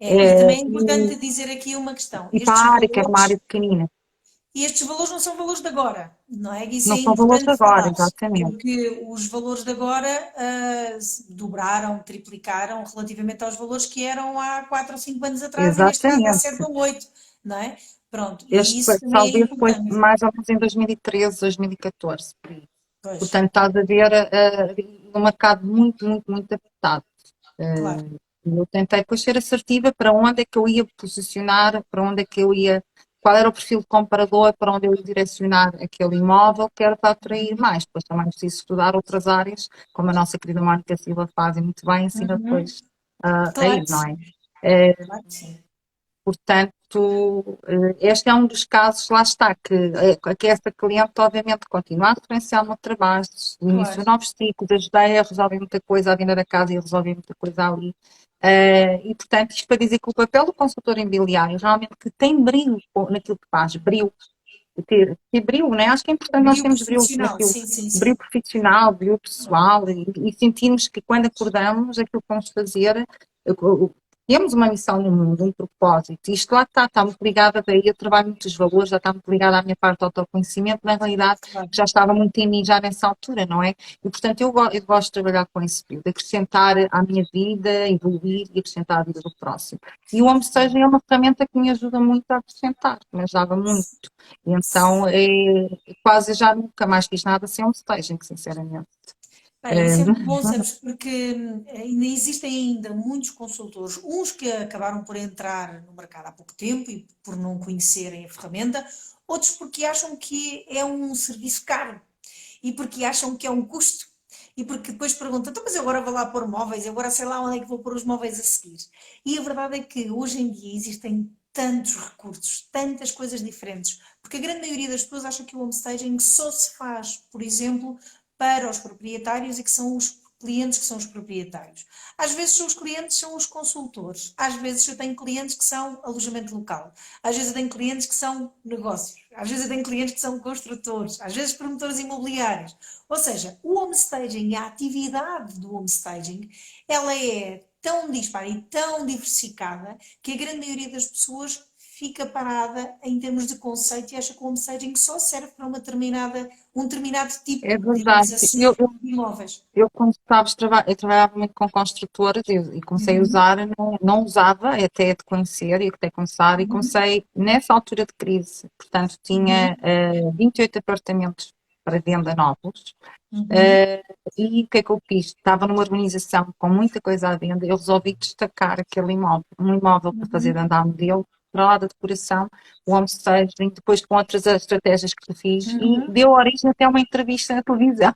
Speaker 3: E também é
Speaker 2: E,
Speaker 3: importante dizer aqui uma questão.
Speaker 2: e para a área, que era uma área pequenina,
Speaker 3: Estes valores não são valores de agora, não é? Isso é
Speaker 2: não são valores
Speaker 3: importante
Speaker 2: agora,
Speaker 3: falar,
Speaker 2: exatamente.
Speaker 3: porque os valores de agora dobraram, triplicaram relativamente aos valores que eram há 4 ou 5 anos atrás, e neste caso há
Speaker 2: Exatamente.
Speaker 3: 7 ou 8, não é? Pronto, e
Speaker 2: Este
Speaker 3: isso também é
Speaker 2: talvez foi
Speaker 3: importante.
Speaker 2: mais ou menos em 2013, 2014. Por aí.
Speaker 3: Pois,
Speaker 2: Portanto, estás a ver um mercado muito, muito, muito apertado.
Speaker 3: claro.
Speaker 2: Eu tentei depois ser assertiva para onde é que eu ia posicionar, para onde é que eu ia, qual era o perfil de comprador, para onde eu ia direcionar aquele imóvel, que era para atrair mais. Depois também preciso estudar outras áreas, como a nossa querida Mónica Silva faz e muito bem, ensina
Speaker 3: Uhum.
Speaker 2: depois a
Speaker 3: Claro
Speaker 2: ir,
Speaker 3: que
Speaker 2: não é?
Speaker 3: sim, claro que sim.
Speaker 2: Portanto, este é um dos casos, lá está, que esta cliente obviamente continua a referenciar o meu trabalho,
Speaker 3: Claro.
Speaker 2: iniciou novos ciclos, ajudei a resolver muita coisa, a vender a casa e a resolver muita coisa ali. E, portanto, isto para dizer que o papel do consultor imobiliário, realmente, que tem brilho naquilo que faz, brilho, ter brilho, né? Acho que é importante nós
Speaker 3: Brilho
Speaker 2: termos brilho
Speaker 3: profissional,
Speaker 2: naquilo,
Speaker 3: sim, sim,
Speaker 2: brilho
Speaker 3: sim.
Speaker 2: profissional, brilho pessoal, e sentirmos que quando acordamos, aquilo que vamos fazer, temos uma missão no mundo, um propósito, e isto lá está muito ligado, daí eu trabalho muitos valores, já está muito ligado à minha parte do autoconhecimento, na realidade
Speaker 3: Claro.
Speaker 2: já estava muito em mim já nessa altura, não é? E portanto eu gosto de trabalhar com esse período, de acrescentar à minha vida, evoluir e acrescentar à vida do próximo. E o Homestaging é uma ferramenta que me ajuda muito a acrescentar, que me ajudava muito. E então quase já nunca mais fiz nada sem Homestaging, sinceramente.
Speaker 3: Bem, isso é muito bom, sabes, porque ainda existem ainda muitos consultores, uns que acabaram por entrar no mercado há pouco tempo e por não conhecerem a ferramenta, outros porque acham que é um serviço caro e porque acham que é um custo e porque depois perguntam, então, mas eu agora vou lá pôr móveis, eu agora sei lá onde é que vou pôr os móveis a seguir. E a verdade é que hoje em dia existem tantos recursos, tantas coisas diferentes, porque a grande maioria das pessoas acha que o homestaging só se faz, por exemplo, para os proprietários e que são os clientes que são os proprietários. Às vezes os clientes são os consultores, às vezes eu tenho clientes que são alojamento local, às vezes eu tenho clientes que são negócios, às vezes eu tenho clientes que são construtores, às vezes promotores imobiliários. Ou seja, o homestaging, a atividade do homestaging, ela é tão dispara e tão diversificada que a grande maioria das pessoas fica parada em termos de conceito e acha que o homestaging só serve para um determinado tipo,
Speaker 2: É
Speaker 3: digamos
Speaker 2: verdade.
Speaker 3: assim, de imóveis.
Speaker 2: Eu quando eu trabalhava muito com construtoras e comecei a
Speaker 3: Uhum,
Speaker 2: usar, não usava até de conhecer e até começar, e
Speaker 3: uhum,
Speaker 2: comecei nessa altura de crise, portanto tinha
Speaker 3: uhum,
Speaker 2: 28 apartamentos para venda novos,
Speaker 3: uhum,
Speaker 2: eh, e o que é que eu fiz? Estava numa urbanização com muita coisa à venda, eu resolvi destacar aquele imóvel, um imóvel para fazer de
Speaker 3: uhum,
Speaker 2: andar modelo, para lá da decoração, o homestaging, depois com outras estratégias que fiz, e
Speaker 3: uhum.
Speaker 2: deu origem até a uma entrevista na televisão.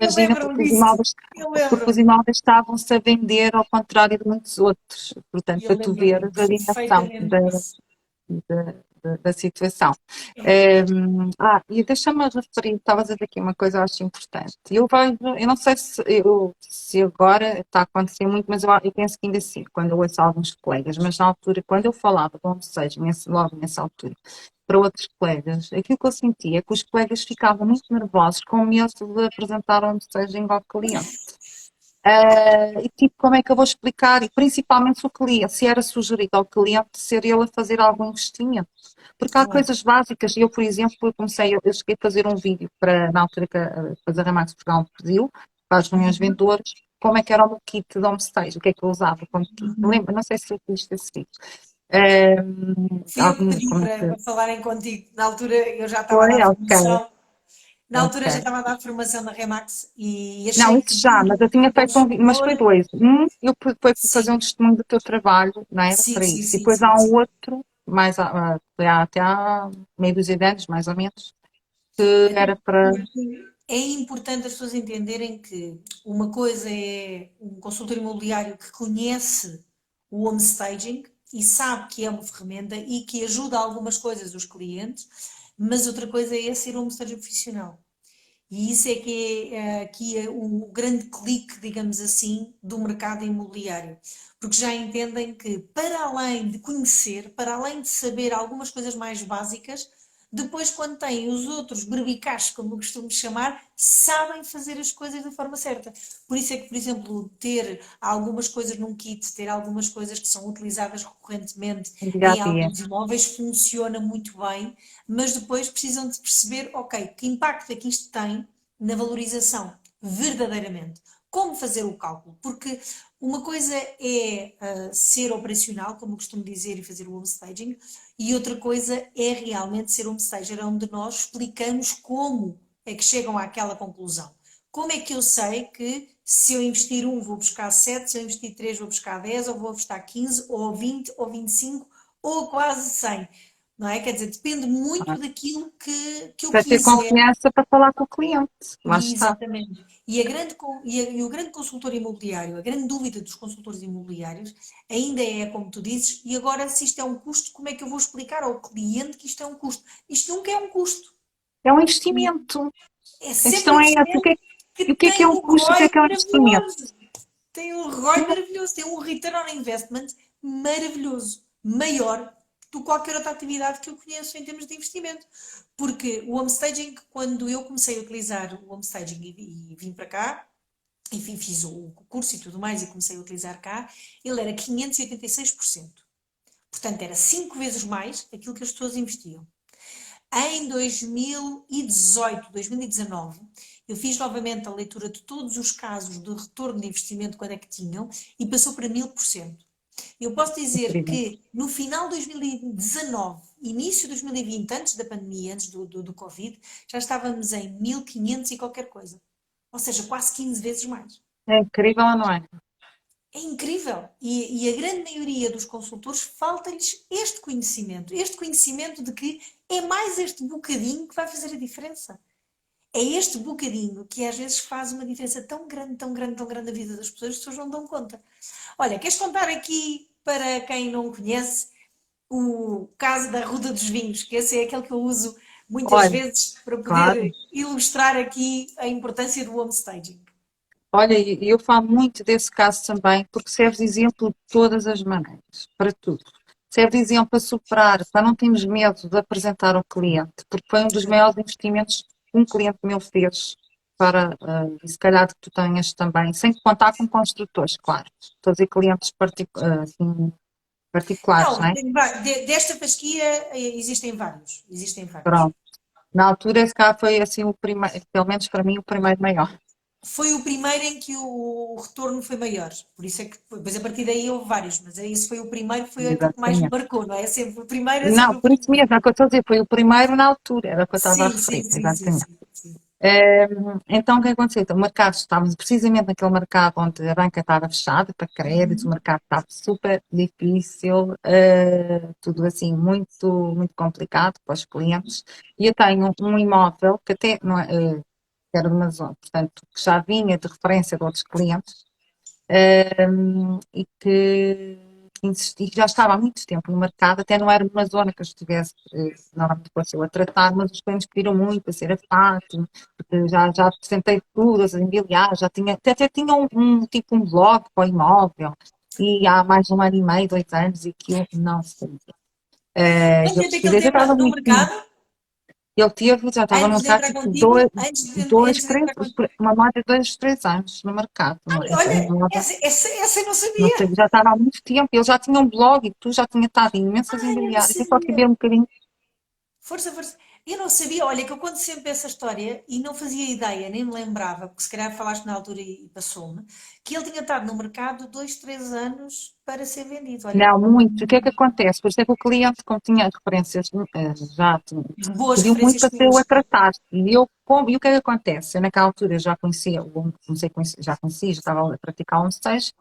Speaker 3: Eu
Speaker 2: Imagina,
Speaker 3: lembro-me disso, eu
Speaker 2: porque os
Speaker 3: lembro-me,
Speaker 2: imóveis estavam-se a vender ao contrário de muitos outros. Portanto,
Speaker 3: eu
Speaker 2: para tu
Speaker 3: lembro-me
Speaker 2: veres a dimensão
Speaker 3: perfeitamente disso.
Speaker 2: da situação.
Speaker 3: É.
Speaker 2: E deixa-me referir, estavas a dizer aqui uma coisa que eu acho importante. Eu não sei se agora está a acontecer muito, mas eu penso que ainda sim, quando eu ouço alguns colegas, mas na altura, quando eu falava do seja logo nessa altura, para outros colegas, aquilo que eu sentia é que os colegas ficavam muito nervosos com medo de apresentar o seja ao cliente. E tipo, como é que eu vou explicar? E principalmente se o cliente, se era sugerido ao cliente ser ele a fazer algum investimento. Porque há
Speaker 3: Claro.
Speaker 2: coisas básicas. Eu, por exemplo, eu cheguei a fazer um vídeo para, na altura que a Remax Portugal me pediu, para as reuniões de
Speaker 3: Uhum,
Speaker 2: vendedores, como é que era o meu kit de homestage, o que é que eu usava, como tudo.
Speaker 3: uhum.
Speaker 2: Lembro, não sei se eu fiz esse vídeo.
Speaker 3: Fui eu que pedi
Speaker 2: Como é que
Speaker 3: para falarem contigo. Na altura eu já estava a
Speaker 2: foi?
Speaker 3: dar
Speaker 2: Ok,
Speaker 3: formação. Na altura já
Speaker 2: ok.
Speaker 3: estava a dar formação na Remax e
Speaker 2: Não,
Speaker 3: achei que
Speaker 2: isso já, mas eu tinha
Speaker 3: um
Speaker 2: feito um vídeo, mas foi
Speaker 3: consultor.
Speaker 2: dois. Foi para fazer um
Speaker 3: Sim,
Speaker 2: testemunho do teu trabalho, não era?
Speaker 3: sim,
Speaker 2: Para
Speaker 3: sim,
Speaker 2: isso. E
Speaker 3: sim,
Speaker 2: depois
Speaker 3: sim,
Speaker 2: há um
Speaker 3: sim.
Speaker 2: outro, foi até há meio dúzia de anos, mais ou menos, que
Speaker 3: Até
Speaker 2: era para.
Speaker 3: porque é importante as pessoas entenderem que uma coisa é um consultor imobiliário que conhece o home staging e sabe que é uma ferramenta e que ajuda a algumas coisas os clientes, mas outra coisa é ser um home staging profissional. E isso é que é aqui o grande clique, digamos assim, do mercado imobiliário. Porque já entendem que, para além de conhecer, para além de saber algumas coisas mais básicas, depois, quando têm os outros berbicaches, como eu costumo chamar, sabem fazer as coisas da forma certa. Por isso é que, por exemplo, ter algumas coisas num kit, ter algumas coisas que são utilizadas recorrentemente
Speaker 2: No dia a
Speaker 3: em
Speaker 2: dia.
Speaker 3: alguns imóveis, funciona muito bem, mas depois precisam de perceber, ok, que impacto é que isto tem na valorização, verdadeiramente. Como fazer o cálculo? Porque uma coisa é ser operacional, como eu costumo dizer, e fazer o homestaging, e outra coisa é realmente ser homestager, onde nós explicamos como é que chegam àquela conclusão. Como é que eu sei que se eu investir um vou buscar 7, se eu investir 3 vou buscar 10, ou vou buscar 15, ou 20, ou 25, ou quase 100? Não é? Quer dizer, depende
Speaker 2: Não é?
Speaker 3: muito daquilo que eu
Speaker 2: Para ter
Speaker 3: quiser.
Speaker 2: confiança para falar com o cliente. Lá está.
Speaker 3: Exatamente. E o grande consultor imobiliário, a grande dúvida dos consultores imobiliários ainda é, como tu dizes, e agora se isto é um custo, como é que eu vou explicar ao cliente que isto é um custo? Isto nunca é um custo.
Speaker 2: É um investimento.
Speaker 3: É
Speaker 2: A
Speaker 3: sempre um
Speaker 2: questão é essa.
Speaker 3: investimento que
Speaker 2: E o que é
Speaker 3: tem
Speaker 2: um
Speaker 3: um
Speaker 2: custo? O que
Speaker 3: ROI
Speaker 2: é um investimento?
Speaker 3: maravilhoso. Tem um ROI maravilhoso, tem um return on investment maravilhoso, maior do que qualquer outra atividade que eu conheço em termos de investimento. Porque o homestaging, quando eu comecei a utilizar o homestaging e vim para cá, enfim, fiz o curso e tudo mais e comecei a utilizar cá, ele era 586%. Portanto, era 5 vezes mais aquilo que as pessoas investiam. Em 2018, 2019, eu fiz novamente a leitura de todos os casos de retorno de investimento, quando é que tinham, e passou para 1000%. Eu posso dizer
Speaker 2: Incrível.
Speaker 3: que no final de 2019, início de 2020, antes da pandemia, antes do Covid, já estávamos em 1500 e qualquer coisa. Ou seja, quase 15 vezes mais.
Speaker 2: É incrível, não é?
Speaker 3: É incrível. E a grande maioria dos consultores falta-lhes este conhecimento de que é mais este bocadinho que vai fazer a diferença. É este bocadinho que às vezes faz uma diferença tão grande, tão grande, tão grande na vida das pessoas, as pessoas não dão conta. Olha, queres contar aqui, para quem não conhece, o caso da Ruta dos Vinhos, que esse é aquele que eu uso muitas
Speaker 2: Olha,
Speaker 3: vezes para
Speaker 2: claro.
Speaker 3: poder ilustrar aqui a importância do homestaging.
Speaker 2: Olha, e eu falo muito desse caso também, porque serve de exemplo de todas as maneiras, para tudo. Serve de exemplo para superar, para não termos medo de apresentar ao cliente, porque foi um dos maiores investimentos que um cliente meu fez para, e se calhar que tu tenhas também, sem contar com construtores, claro. Estou a dizer clientes assim, particulares, não
Speaker 3: Não,
Speaker 2: é?
Speaker 3: desta fasquia existem vários. Existem vários.
Speaker 2: Pronto. Na altura, esse cá foi assim o primeiro, pelo menos para mim, o primeiro maior.
Speaker 3: Foi o primeiro em que o retorno foi maior. Por isso é que depois a partir daí houve vários, mas esse foi o primeiro, foi aquele que mais me
Speaker 2: Exatamente.
Speaker 3: marcou, não é? É sempre o primeiro, é
Speaker 2: Não,
Speaker 3: sempre o
Speaker 2: por isso
Speaker 3: primeiro.
Speaker 2: mesmo, é o que eu estou a dizer, foi o primeiro na altura, era o que eu estava a
Speaker 3: Sim, sim,
Speaker 2: referir,
Speaker 3: sim, sim,
Speaker 2: exatamente.
Speaker 3: sim, sim.
Speaker 2: Então, o que aconteceu? O mercado, estávamos precisamente naquele mercado onde a banca estava fechada para crédito, o
Speaker 3: Uhum.
Speaker 2: mercado estava super difícil, tudo assim, muito, muito complicado para os clientes. E eu tenho um imóvel que até não é, que era de uma zona, portanto, que já vinha de referência de outros clientes, e que insisti, já estava há muito tempo no mercado, até não era uma zona que eu estivesse normalmente fosse eu a tratar, mas os clientes pediram muito a ser a Fátima, porque já apresentei tudo, as imobiliárias, já tinha, até tinha tipo um blog para o imóvel, e há mais de um ano e meio, 2 anos, e que eu não sabia.
Speaker 3: Quanto
Speaker 2: Eu
Speaker 3: tempo é que ele
Speaker 2: pesquisei, já
Speaker 3: teve
Speaker 2: estava
Speaker 3: no
Speaker 2: muito tempo.
Speaker 3: mercado?
Speaker 2: Ele teve, já estava no
Speaker 3: Antes de
Speaker 2: mercado
Speaker 3: entrar
Speaker 2: tipo
Speaker 3: contigo?
Speaker 2: dois,
Speaker 3: Antes de
Speaker 2: três,
Speaker 3: entrar contigo?
Speaker 2: uma média de 2, 3 anos no mercado.
Speaker 3: Olha,
Speaker 2: Um imóvel.
Speaker 3: essa eu não
Speaker 2: Não
Speaker 3: sabia.
Speaker 2: sei, já estava há muito tempo, ele já tinha um blog e tu já tinha estado em imensas
Speaker 3: Eu não
Speaker 2: imobiliárias. Eu só queria ver
Speaker 3: sabia.
Speaker 2: um bocadinho.
Speaker 3: Força, força. Eu não sabia, olha, que eu conto sempre essa história e não fazia ideia, nem me lembrava, porque se calhar falaste na altura e passou-me, que ele tinha estado no mercado 2, 3 anos para ser vendido. Olha,
Speaker 2: Não, muito. O que é que acontece? Por isso é que o cliente, como tinha referências,
Speaker 3: boas
Speaker 2: pediu muito
Speaker 3: referências
Speaker 2: para ser eu a
Speaker 3: tuas.
Speaker 2: tratar. E o que é que acontece? Eu naquela altura já conhecia, comecei a já conhecia, já estava a praticar um stage.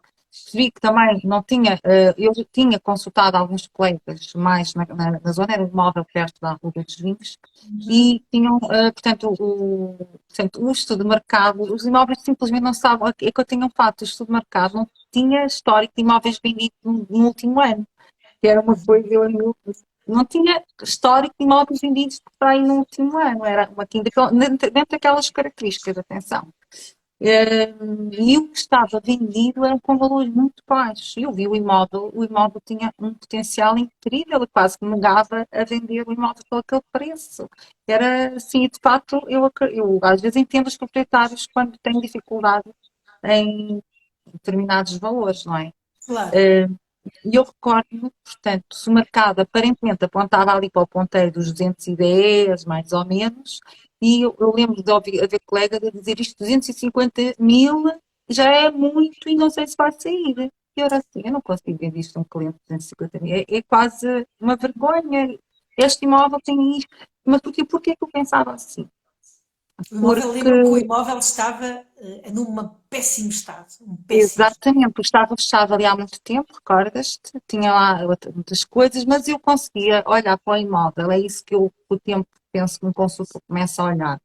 Speaker 2: Vi que também não tinha, eu tinha consultado alguns colegas mais na zona, era um imóvel perto da Rua dos Vinhos,
Speaker 3: Uhum.
Speaker 2: e tinham, portanto, o estudo de mercado, os imóveis simplesmente não estavam, é que eu tinha um fato, o estudo de mercado não tinha histórico de imóveis vendidos no último ano, que era uma coisa, não tinha histórico de imóveis vendidos para aí no último ano, era uma quinta, dentro daquelas características, atenção. E o que estava vendido era com valores muito baixos. Eu vi o imóvel tinha um potencial incrível, eu quase que me negava a vender o imóvel por aquele preço. Era assim, de facto, eu às vezes entendo os proprietários quando têm dificuldade em determinados valores, não é?
Speaker 3: Claro.
Speaker 2: E eu recordo-me, portanto, se o mercado aparentemente apontava ali para o ponteiro dos 210, mais ou menos, e eu lembro de ouvir, haver colegas a dizer isto, 250 mil já é muito e não sei se vai sair. E eu era assim, eu não consigo vender isto a um cliente de 250 mil, é quase uma vergonha. Este imóvel tem isto. Mas porquê que eu pensava assim?
Speaker 3: O imóvel,
Speaker 2: Porque
Speaker 3: lembro-me que o imóvel estava num péssimo estado. Um péssimo estado.
Speaker 2: exatamente, porque estava fechado ali há muito tempo, recordas-te? Tinha lá muitas coisas, mas eu conseguia olhar para o imóvel. É isso que eu, com o tempo, penso que um consultor começa a olhar.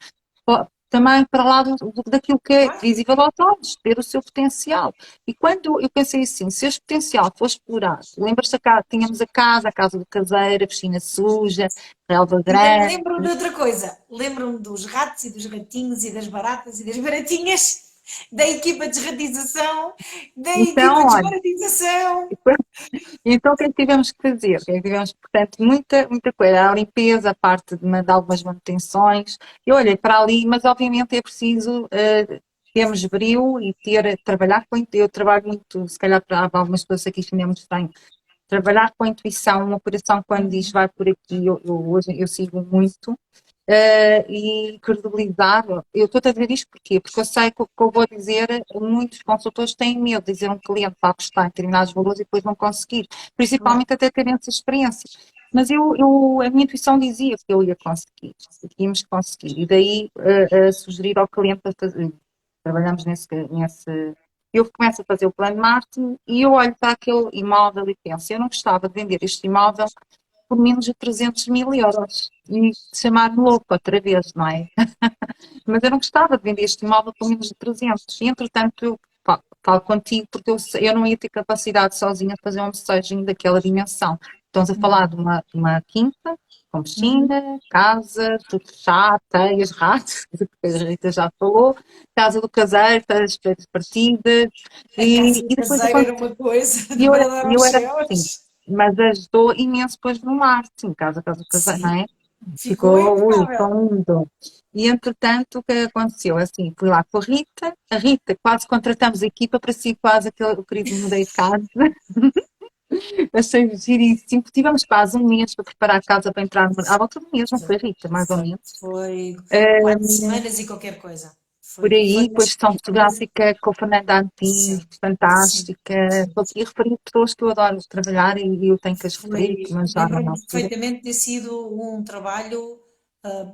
Speaker 2: Também para lá daquilo que é
Speaker 3: Claro.
Speaker 2: visível aos olhos, ver o seu potencial. E quando eu pensei assim, se este potencial for explorado, lembras-te cá, tínhamos a casa do caseiro, a piscina suja, relva
Speaker 3: E
Speaker 2: grande.
Speaker 3: lembro-me de outra coisa. Lembro-me dos ratos e dos ratinhos e das baratas e das baratinhas, da equipa de desratização, da equipa
Speaker 2: Então,
Speaker 3: de
Speaker 2: olha,
Speaker 3: desbaratização.
Speaker 2: então, o que é que tivemos que fazer? O que é que tivemos, portanto, muita coisa, a limpeza, a parte de algumas manutenções. Eu olhei para ali, mas obviamente é preciso. temos brio e trabalhar com, eu trabalho muito, se calhar para algumas pessoas aqui isto ainda é muito estranho, trabalhar com a intuição, uma operação quando diz vai por aqui, hoje eu sigo muito, e credibilizar. Eu estou a dizer isto porquê? Porque eu sei que o que eu vou dizer, muitos consultores têm medo de dizer a um cliente para apostar em determinados valores e depois não conseguir,
Speaker 3: Claro.
Speaker 2: principalmente até terem essa experiência. Mas a minha intuição dizia que eu ia conseguir, que íamos conseguir, e daí sugerir ao cliente a fazer, trabalhamos nesse. Eu começo a fazer o plano de marketing e eu olho para aquele imóvel e penso, eu não gostava de vender este imóvel por menos de 300 mil euros e chamar-me louco outra vez, não é? Mas eu não gostava de vender este imóvel por menos de 300. E, entretanto, eu falo contigo porque eu não ia ter capacidade sozinha de fazer um staging daquela dimensão. Estamos a falar de uma quinta, com
Speaker 3: Uhum.
Speaker 2: piscina, casa, tudo fechado, teias, ratos, que a Rita já falou, casa do caseiro, as paredes partidas,
Speaker 3: A casa
Speaker 2: e depois
Speaker 3: caseira era uma coisa de
Speaker 2: eu era,
Speaker 3: bradar
Speaker 2: eu
Speaker 3: aos
Speaker 2: era assim,
Speaker 3: céus.
Speaker 2: mas ajudou imenso depois no marketing, casa do caseiro, não
Speaker 3: Sim,
Speaker 2: é?
Speaker 3: ficou
Speaker 2: Ficou, ui,
Speaker 3: impecável.
Speaker 2: tão lindo. E entretanto, o que aconteceu? Assim, fui lá com a Rita, quase contratamos a equipa para si, quase aquele o querido mudei de casa. Achei giríssimo. Tivemos quase um mês para preparar a casa para entrar à volta do mês, não foi, Rita? Mais ou
Speaker 3: Foi,
Speaker 2: menos.
Speaker 3: foi 4 semanas e qualquer coisa.
Speaker 2: Por
Speaker 3: Foi
Speaker 2: aí,
Speaker 3: uma
Speaker 2: posição
Speaker 3: experiência.
Speaker 2: fotográfica com a Fernanda Antunes,
Speaker 3: Sim, sim,
Speaker 2: fantástica.
Speaker 3: sim.
Speaker 2: Consegui referir pessoas que eu adoro trabalhar e eu tenho que as referir, que
Speaker 3: Foi,
Speaker 2: me ajudaram na
Speaker 3: lembro-me
Speaker 2: altura.
Speaker 3: perfeitamente de ter sido um trabalho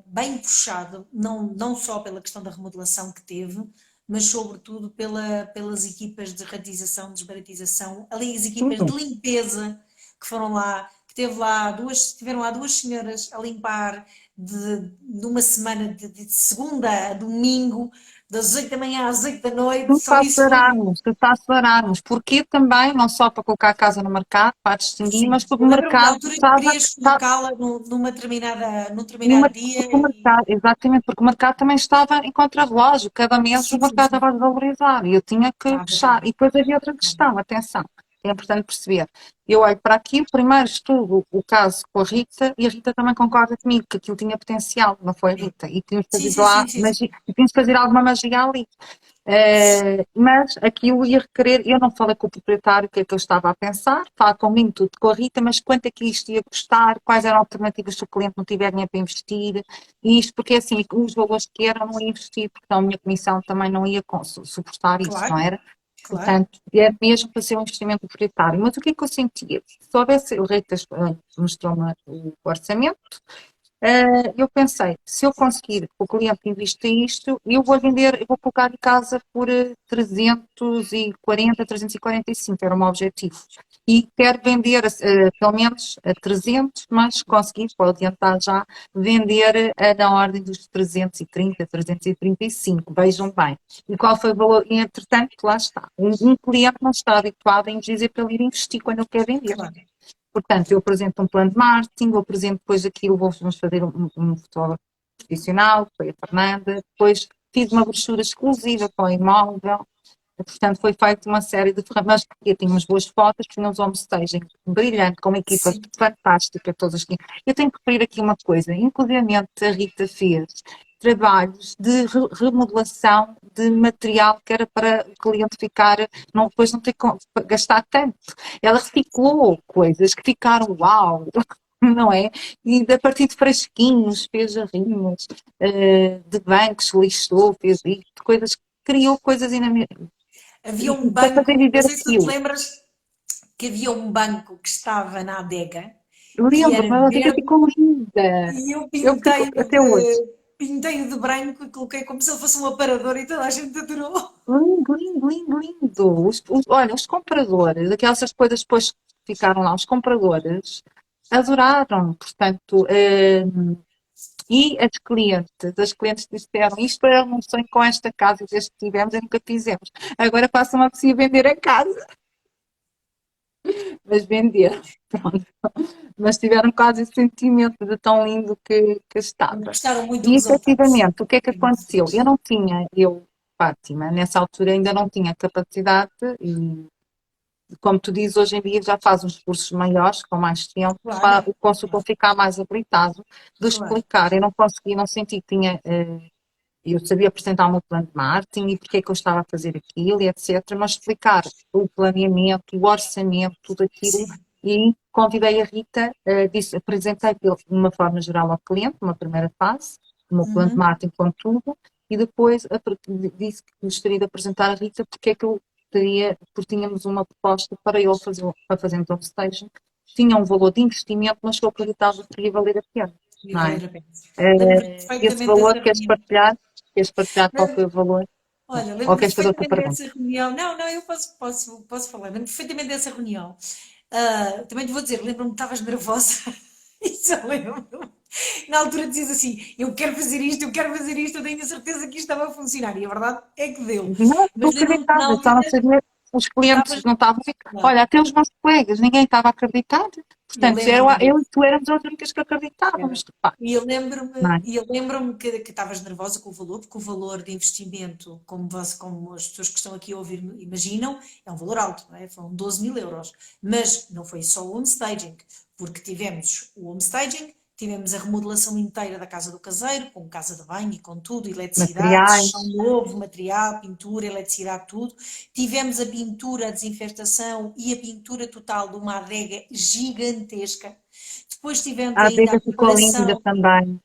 Speaker 3: bem puxado, não só pela questão da remodelação que teve, mas sobretudo pelas equipas de ratização, desbaratização, ali as equipas de
Speaker 2: Tudo.
Speaker 3: limpeza que foram lá, que tiveram lá duas senhoras a limpar de uma semana de segunda a domingo, das 8 da manhã às 8 da noite,
Speaker 2: Tudo
Speaker 3: só
Speaker 2: para
Speaker 3: isso foi.
Speaker 2: acelerarmos, tudo para acelerarmos. Porque também, não só para colocar a casa no mercado, para a distinguir,
Speaker 3: Sim,
Speaker 2: mas porque
Speaker 3: eu
Speaker 2: o
Speaker 3: lembro-me da
Speaker 2: mercado
Speaker 3: altura em que
Speaker 2: estava,
Speaker 3: querias colocá-la num determinado dia
Speaker 2: porque o
Speaker 3: e
Speaker 2: mercado, exatamente, porque o mercado também estava em contrarrelógio, cada mês o
Speaker 3: sim, sim,
Speaker 2: mercado
Speaker 3: sim.
Speaker 2: estava a desvalorizar e eu tinha que
Speaker 3: Estava,
Speaker 2: fechar.
Speaker 3: estava,
Speaker 2: E depois havia outra
Speaker 3: estava.
Speaker 2: questão, atenção, é importante perceber. Eu olho para aquilo, primeiro estudo o caso com a Rita e a Rita também concorda comigo que aquilo tinha potencial, não foi,
Speaker 3: Sim,
Speaker 2: Rita? E tínhamos que
Speaker 3: sim,
Speaker 2: fazer
Speaker 3: sim,
Speaker 2: lá
Speaker 3: sim, sim, sim.
Speaker 2: magia, e tínhamos que fazer alguma magia ali. Mas aquilo ia requerer, eu não falei com o proprietário o que é que eu estava a pensar, falo comigo tudo com a Rita, mas quanto é que isto ia custar, quais eram alternativas se o cliente não tiver dinheiro para investir, e isto porque assim, os valores que eram não ia investir, porque a minha comissão também não ia suportar isso, não
Speaker 3: Claro,
Speaker 2: era?
Speaker 3: claro.
Speaker 2: Portanto, é mesmo para ser um investimento proprietário. Mas o que é que eu sentia? Se houvesse, o Rita mostrou-me o orçamento, eu pensei, se eu conseguir que o cliente invista isto, eu vou vender, eu vou colocar em casa por 340, 345, era o meu objetivo. E quero vender pelo menos a 300, mas consegui, vou adiantar já, vender na ordem dos 330, 335, vejam bem. E qual foi o valor? E, entretanto, lá está. Um cliente não está habituado a dizer para ele ir investir quando ele quer vender.
Speaker 3: Claro.
Speaker 2: Portanto, eu apresento um plano de marketing, eu apresento depois aquilo, vamos fazer um fotógrafo profissional, que foi a Fernanda, depois fiz uma brochura exclusiva para o imóvel, portanto foi feita uma série de ferramentas, porque eu tinha umas boas fotos, tínhamos um homestaging brilhante, com uma equipa
Speaker 3: Sim.
Speaker 2: fantástica, todas que... Eu tenho que referir aqui uma coisa, inclusive a Rita fez trabalhos de remodelação de material que era para o cliente ficar, não, depois não ter que gastar tanto. Ela reciclou coisas que ficaram uau, não é? E a partir de fresquinhos, fez jarrinhos, de bancos, lixou, fez isto, coisas, criou coisas
Speaker 3: Havia um
Speaker 2: para fazer
Speaker 3: banco, não
Speaker 2: viver
Speaker 3: sei se tu te
Speaker 2: aquilo.
Speaker 3: lembras que havia um banco que estava na adega, que era
Speaker 2: Lembro, mas ela
Speaker 3: verde,
Speaker 2: ficou linda.
Speaker 3: e eu
Speaker 2: Eu fico até hoje.
Speaker 3: pintei-o de branco e coloquei como se ele fosse um aparador e toda a gente adorou.
Speaker 2: Lindo, lindo, lindo, lindo. Olha, os compradores, aquelas coisas depois que ficaram lá, os compradores adoraram, portanto, e as clientes disseram, isto era um sonho com esta casa, desde que tivemos e nunca fizemos. Agora passam a possível vender a casa, mas venderam, pronto. Mas tiveram quase esse sentimento de tão lindo que estava.
Speaker 3: Gostaram muito do
Speaker 2: E
Speaker 3: resultado.
Speaker 2: efetivamente, o que é que aconteceu? Fátima, nessa altura ainda não tinha capacidade e como tu dizes, hoje em dia já faz uns cursos maiores, com mais tempo, para
Speaker 3: Claro,
Speaker 2: o consultor
Speaker 3: claro,
Speaker 2: ficar mais habilitado de
Speaker 3: claro.
Speaker 2: explicar. Eu não consegui, não senti que tinha. eu sabia apresentar o meu plano de marketing e porque é que eu estava a fazer aquilo, e etc. Mas explicar o planeamento, o orçamento, tudo aquilo.
Speaker 3: Sim.
Speaker 2: E convidei a Rita, apresentei de uma forma geral ao cliente, uma primeira fase, o meu plano de
Speaker 3: Uhum.
Speaker 2: marketing com tudo, e depois disse que gostaria de apresentar a Rita porque é que eu teria, porque tínhamos uma proposta para ele fazer, para fazermos um staging, tinha um valor de investimento, mas que eu acreditava que ia valer a pena,
Speaker 3: Ia
Speaker 2: não é?
Speaker 3: valer a pena. Lembro
Speaker 2: Esse
Speaker 3: perfeitamente
Speaker 2: valor
Speaker 3: dessa
Speaker 2: queres
Speaker 3: reunião.
Speaker 2: partilhar? Queres partilhar qual foi
Speaker 3: Lembro-
Speaker 2: o valor?
Speaker 3: Olha,
Speaker 2: Ou
Speaker 3: lembro
Speaker 2: queres fazer outra
Speaker 3: perfeitamente
Speaker 2: pergunta?
Speaker 3: dessa reunião. Não, não, eu posso falar. Lembro perfeitamente dessa reunião. Também te vou dizer, lembro-me que estavas nervosa. Isso eu lembro. Na altura dizias assim: eu quero fazer isto, eu tenho a certeza que isto estava a funcionar. E a verdade é que deu.
Speaker 2: Não, tu
Speaker 3: Mas lembro-me que na
Speaker 2: acreditavas, só não
Speaker 3: altura
Speaker 2: sabia, os clientes
Speaker 3: estavas.
Speaker 2: não estavam.
Speaker 3: Claro,
Speaker 2: Olha, até os meus colegas, ninguém estava a acreditar.
Speaker 3: eu
Speaker 2: Portanto,
Speaker 3: lembro-me
Speaker 2: eu e
Speaker 3: disso.
Speaker 2: tu éramos as únicas que acreditávamos, de facto, não é?
Speaker 3: E eu lembro-me que estavas nervosa com o valor, porque o valor de investimento, como as pessoas que estão aqui a ouvir imaginam, é um valor alto, não é? Foram 12 mil euros. Mas não foi só o homestaging, porque tivemos o homestaging, tivemos a remodelação inteira da casa do caseiro, com casa de banho e com tudo, eletricidade, chão
Speaker 2: Materiais,
Speaker 3: novo, material, pintura, eletricidade, tudo. Tivemos a pintura, a desinfestação e a pintura total de uma adega gigantesca. Depois tivemos
Speaker 2: a
Speaker 3: ainda a
Speaker 2: adega ficou linda
Speaker 3: preparação,
Speaker 2: também.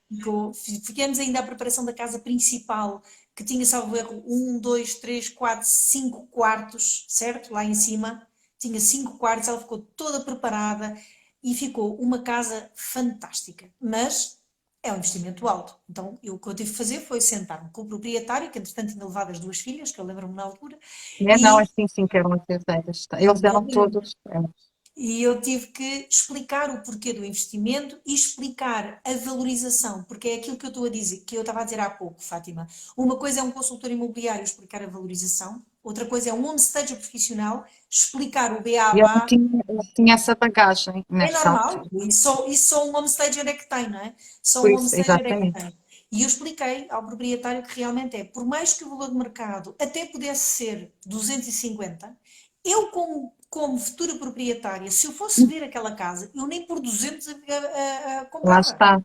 Speaker 3: tivemos ainda a preparação da casa principal, que tinha, salvo erro, um, dois, três, quatro, cinco quartos, certo? Lá em cima. Tinha cinco quartos, ela ficou toda preparada e ficou uma casa fantástica. Mas é um investimento alto. Então, o que eu tive que fazer foi sentar-me com o proprietário, que entretanto tinha levado as duas filhas, que eu lembro-me na altura,
Speaker 2: É, não,
Speaker 3: e
Speaker 2: assim sim que eram as herdeiras. Eles eram
Speaker 3: exatamente.
Speaker 2: todos.
Speaker 3: E eu tive que explicar o porquê do investimento e explicar a valorização, porque é aquilo que eu estou a dizer, que eu estava a dizer há pouco, Fátima. Uma coisa é um consultor imobiliário explicar a valorização, outra coisa é um homestager profissional explicar o
Speaker 2: E eu
Speaker 3: BABA.
Speaker 2: não tinha essa bagagem
Speaker 3: É
Speaker 2: nessa
Speaker 3: normal,
Speaker 2: altura.
Speaker 3: e só um homestager é que tem, não é? Só um
Speaker 2: Pois,
Speaker 3: homestager é que
Speaker 2: exatamente.
Speaker 3: tem. E eu expliquei ao proprietário que realmente é, por mais que o valor de mercado até pudesse ser 250, eu como futura proprietária, se eu fosse ver aquela casa, eu nem por 200 a
Speaker 2: Lá
Speaker 3: comprava.
Speaker 2: está.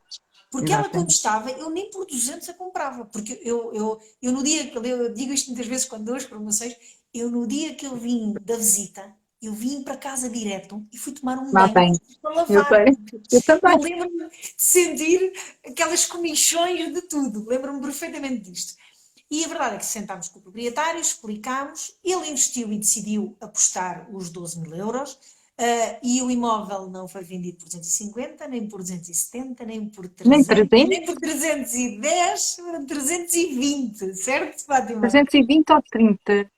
Speaker 3: Porque ela como
Speaker 2: Exatamente.
Speaker 3: estava, eu nem por 200 a comprava. Porque eu no dia que eu digo isto muitas vezes quando dou as promoções, eu no dia que eu vim da visita, eu vim para casa direto e fui tomar um
Speaker 2: Lá
Speaker 3: banho
Speaker 2: bem.
Speaker 3: para
Speaker 2: Eu
Speaker 3: lavar.
Speaker 2: sei.
Speaker 3: Porque
Speaker 2: Eu também.
Speaker 3: eu lembro-me de sentir aquelas comichões de tudo. Lembro-me perfeitamente disto. E a verdade é que sentámos com o proprietário, explicámos, ele investiu e decidiu apostar os 12 mil euros, e o imóvel não foi vendido por 250, nem por 270, nem por
Speaker 2: Nem
Speaker 3: 300,
Speaker 2: 300,
Speaker 3: nem por 310, foram 320, certo, Fátima?
Speaker 2: 320 ou 30.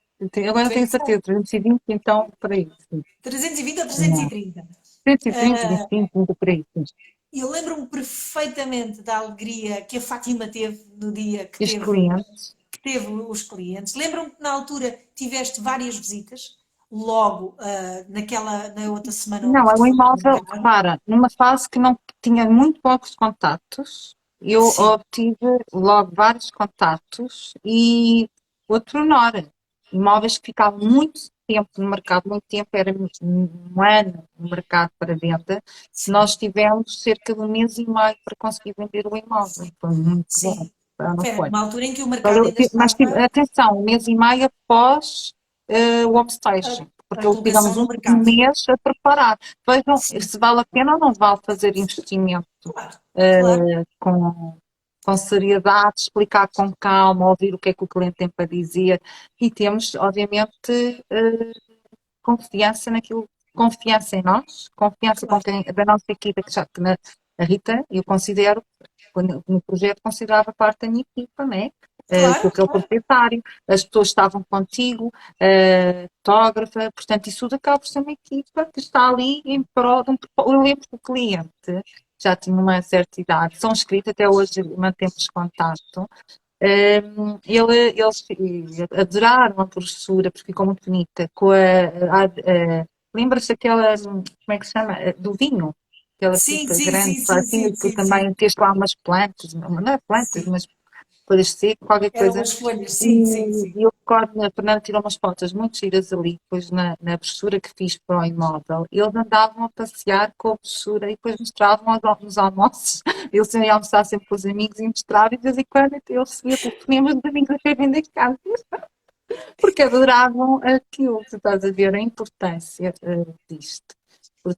Speaker 2: Agora não
Speaker 3: Tu é
Speaker 2: tenho
Speaker 3: que
Speaker 2: certeza.
Speaker 3: sabes.
Speaker 2: 320, então, por aí. Sim.
Speaker 3: 320 ou
Speaker 2: Não.
Speaker 3: 330.
Speaker 2: 130, 25, 30, por aí. Sim.
Speaker 3: Eu lembro-me perfeitamente da alegria que a Fátima teve no dia
Speaker 2: E os clientes.
Speaker 3: que teve os clientes. Lembro-me que na altura tiveste várias visitas, logo na outra semana
Speaker 2: Não, é
Speaker 3: que tu
Speaker 2: um
Speaker 3: foste
Speaker 2: imóvel,
Speaker 3: marcar.
Speaker 2: repara, numa fase que não tinha muito poucos contactos, eu
Speaker 3: Sim,
Speaker 2: obtive logo vários contactos e outro menor. Imóveis que ficavam muito tempo no mercado, muito tempo, era um ano no mercado para venda.
Speaker 3: sim,
Speaker 2: Nós tivemos cerca de um mês e meio para conseguir vender o imóvel.
Speaker 3: sim,
Speaker 2: Foi muito bom,
Speaker 3: sim.
Speaker 2: não
Speaker 3: Era
Speaker 2: foi?
Speaker 3: numa altura em que o mercado ainda
Speaker 2: Mas
Speaker 3: estava
Speaker 2: atenção, um mês e meio após o
Speaker 3: a,
Speaker 2: homestaging, porque
Speaker 3: a
Speaker 2: tivemos
Speaker 3: colocação no
Speaker 2: um
Speaker 3: mercado.
Speaker 2: mês a preparar. Vejam
Speaker 3: Sim,
Speaker 2: se vale a pena ou não vale fazer investimento
Speaker 3: claro, claro,
Speaker 2: com, com seriedade, explicar com calma, ouvir o que é que o cliente tem para dizer e temos, obviamente, confiança naquilo, confiança em nós, confiança com
Speaker 3: claro,
Speaker 2: quem, da nossa equipa, a Rita, eu considero, no projeto, considerava parte da minha equipa, né? Com
Speaker 3: claro,
Speaker 2: aquele
Speaker 3: claro,
Speaker 2: proprietário, as pessoas estavam contigo, fotógrafa, portanto, isso tudo acaba por ser uma equipa que está ali em prol de eu lembro que o cliente já tinha uma certa idade, são inscritos, até hoje mantemos contato, eles adoraram a brochura porque ficou muito bonita. Lembra-se daquela, como é que se chama? Do vinho, aquela
Speaker 3: sim,
Speaker 2: pipa
Speaker 3: sim,
Speaker 2: grande,
Speaker 3: sim, sim,
Speaker 2: assim, e
Speaker 3: sim,
Speaker 2: depois
Speaker 3: sim, sim,
Speaker 2: também tens lá umas plantas, não é plantas,
Speaker 3: sim.
Speaker 2: mas folhas secas, qualquer
Speaker 3: Eram
Speaker 2: coisa.
Speaker 3: as folhas, sim, sim, sim.
Speaker 2: E eu recordo, a Fernanda tirou umas fotos muito giras ali, depois na brochura que fiz para o imóvel. Eles andavam a passear com a brochura e depois mostravam nos almoços Eu sempre ia almoçar sempre com os amigos e mostrava, e de vez em quando eu recebia telefonemas dos amigos a querer vender casa, porque adoravam aquilo. Tu estás a ver a importância disto.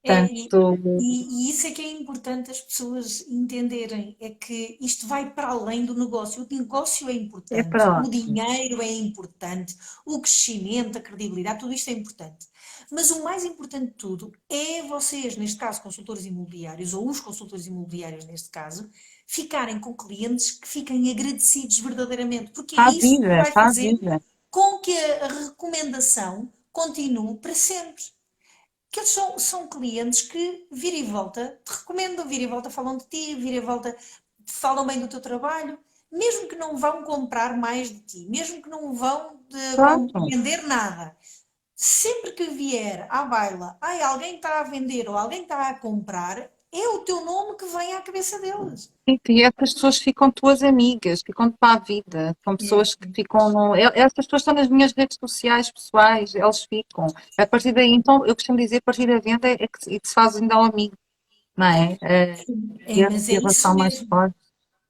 Speaker 3: É,
Speaker 2: Portanto,
Speaker 3: e isso é que é importante as pessoas entenderem, é que isto vai para além do negócio. O negócio é
Speaker 2: é
Speaker 3: importante,
Speaker 2: para lá.
Speaker 3: o dinheiro é importante, o crescimento, a credibilidade, tudo isto é importante. Mas o mais importante de tudo é vocês, neste caso, consultores imobiliários, ou os consultores imobiliários neste caso, ficarem com clientes que fiquem agradecidos verdadeiramente, porque é
Speaker 2: Para a
Speaker 3: isso que
Speaker 2: vida,
Speaker 3: vai
Speaker 2: para a
Speaker 3: fazer
Speaker 2: vida.
Speaker 3: com que a recomendação continue para sempre. Que eles são clientes que vira e volta te recomendam, vira e volta falam de ti, vira e volta falam bem do teu trabalho, mesmo que não vão comprar mais de ti, mesmo que não vão
Speaker 2: Claro.
Speaker 3: vender nada. Sempre que vier à baila, ai, alguém está a vender ou alguém está a comprar, é o teu nome que vem à cabeça deles.
Speaker 2: E essas pessoas ficam tuas amigas, ficam para a vida. São
Speaker 3: É,
Speaker 2: pessoas que ficam no. Essas pessoas estão nas minhas redes sociais pessoais, eles ficam. A partir daí, então, eu costumo dizer, a partir da venda é que se faz ainda um amigo, não é?
Speaker 3: mas
Speaker 2: E
Speaker 3: é
Speaker 2: a
Speaker 3: isso
Speaker 2: relação mais
Speaker 3: mesmo.
Speaker 2: forte.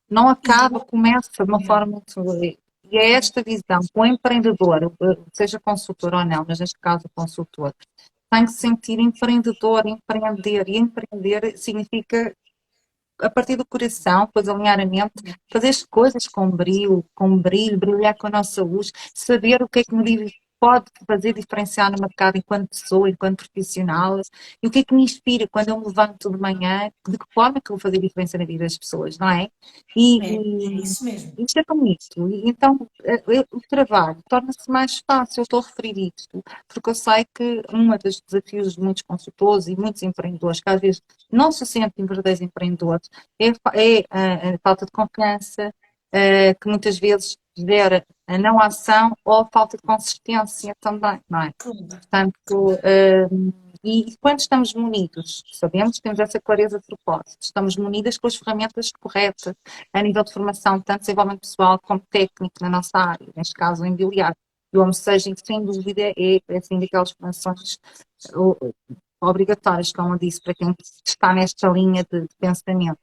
Speaker 2: Não
Speaker 3: E
Speaker 2: acaba, começa de uma forma muito. E é esta visão, que o empreendedor, seja consultor ou não, mas neste caso o consultor, tem que se sentir empreendedor, empreender. E empreender significa a partir do coração, depois alinhar a mente, fazer as coisas com brilho, brilhar com a nossa luz, saber o que é que pode fazer diferenciar no mercado enquanto pessoa, enquanto profissional, e o que é que me inspira quando eu me levanto de manhã, de que forma é que eu vou fazer diferença na vida das pessoas, não é?
Speaker 3: é isso mesmo.
Speaker 2: Isto é bonito. E então, o trabalho torna-se mais fácil. Eu estou a referir isto, porque eu sei que um dos desafios de muitos consultores e muitos empreendedores, que às vezes não se sentem verdadeiros empreendedores, é a falta de confiança, que muitas vezes gera a não ação ou a falta de consistência também, não é?
Speaker 3: Claro.
Speaker 2: Portanto, e quando estamos munidos, sabemos que temos essa clareza de propósito, estamos munidas com as ferramentas corretas, a nível de formação, tanto desenvolvimento pessoal como técnico na nossa área, neste caso o imobiliário. E o Home Staging, sem dúvida, é assim daquelas formações obrigatórias, como eu disse, para quem está nesta linha de pensamento.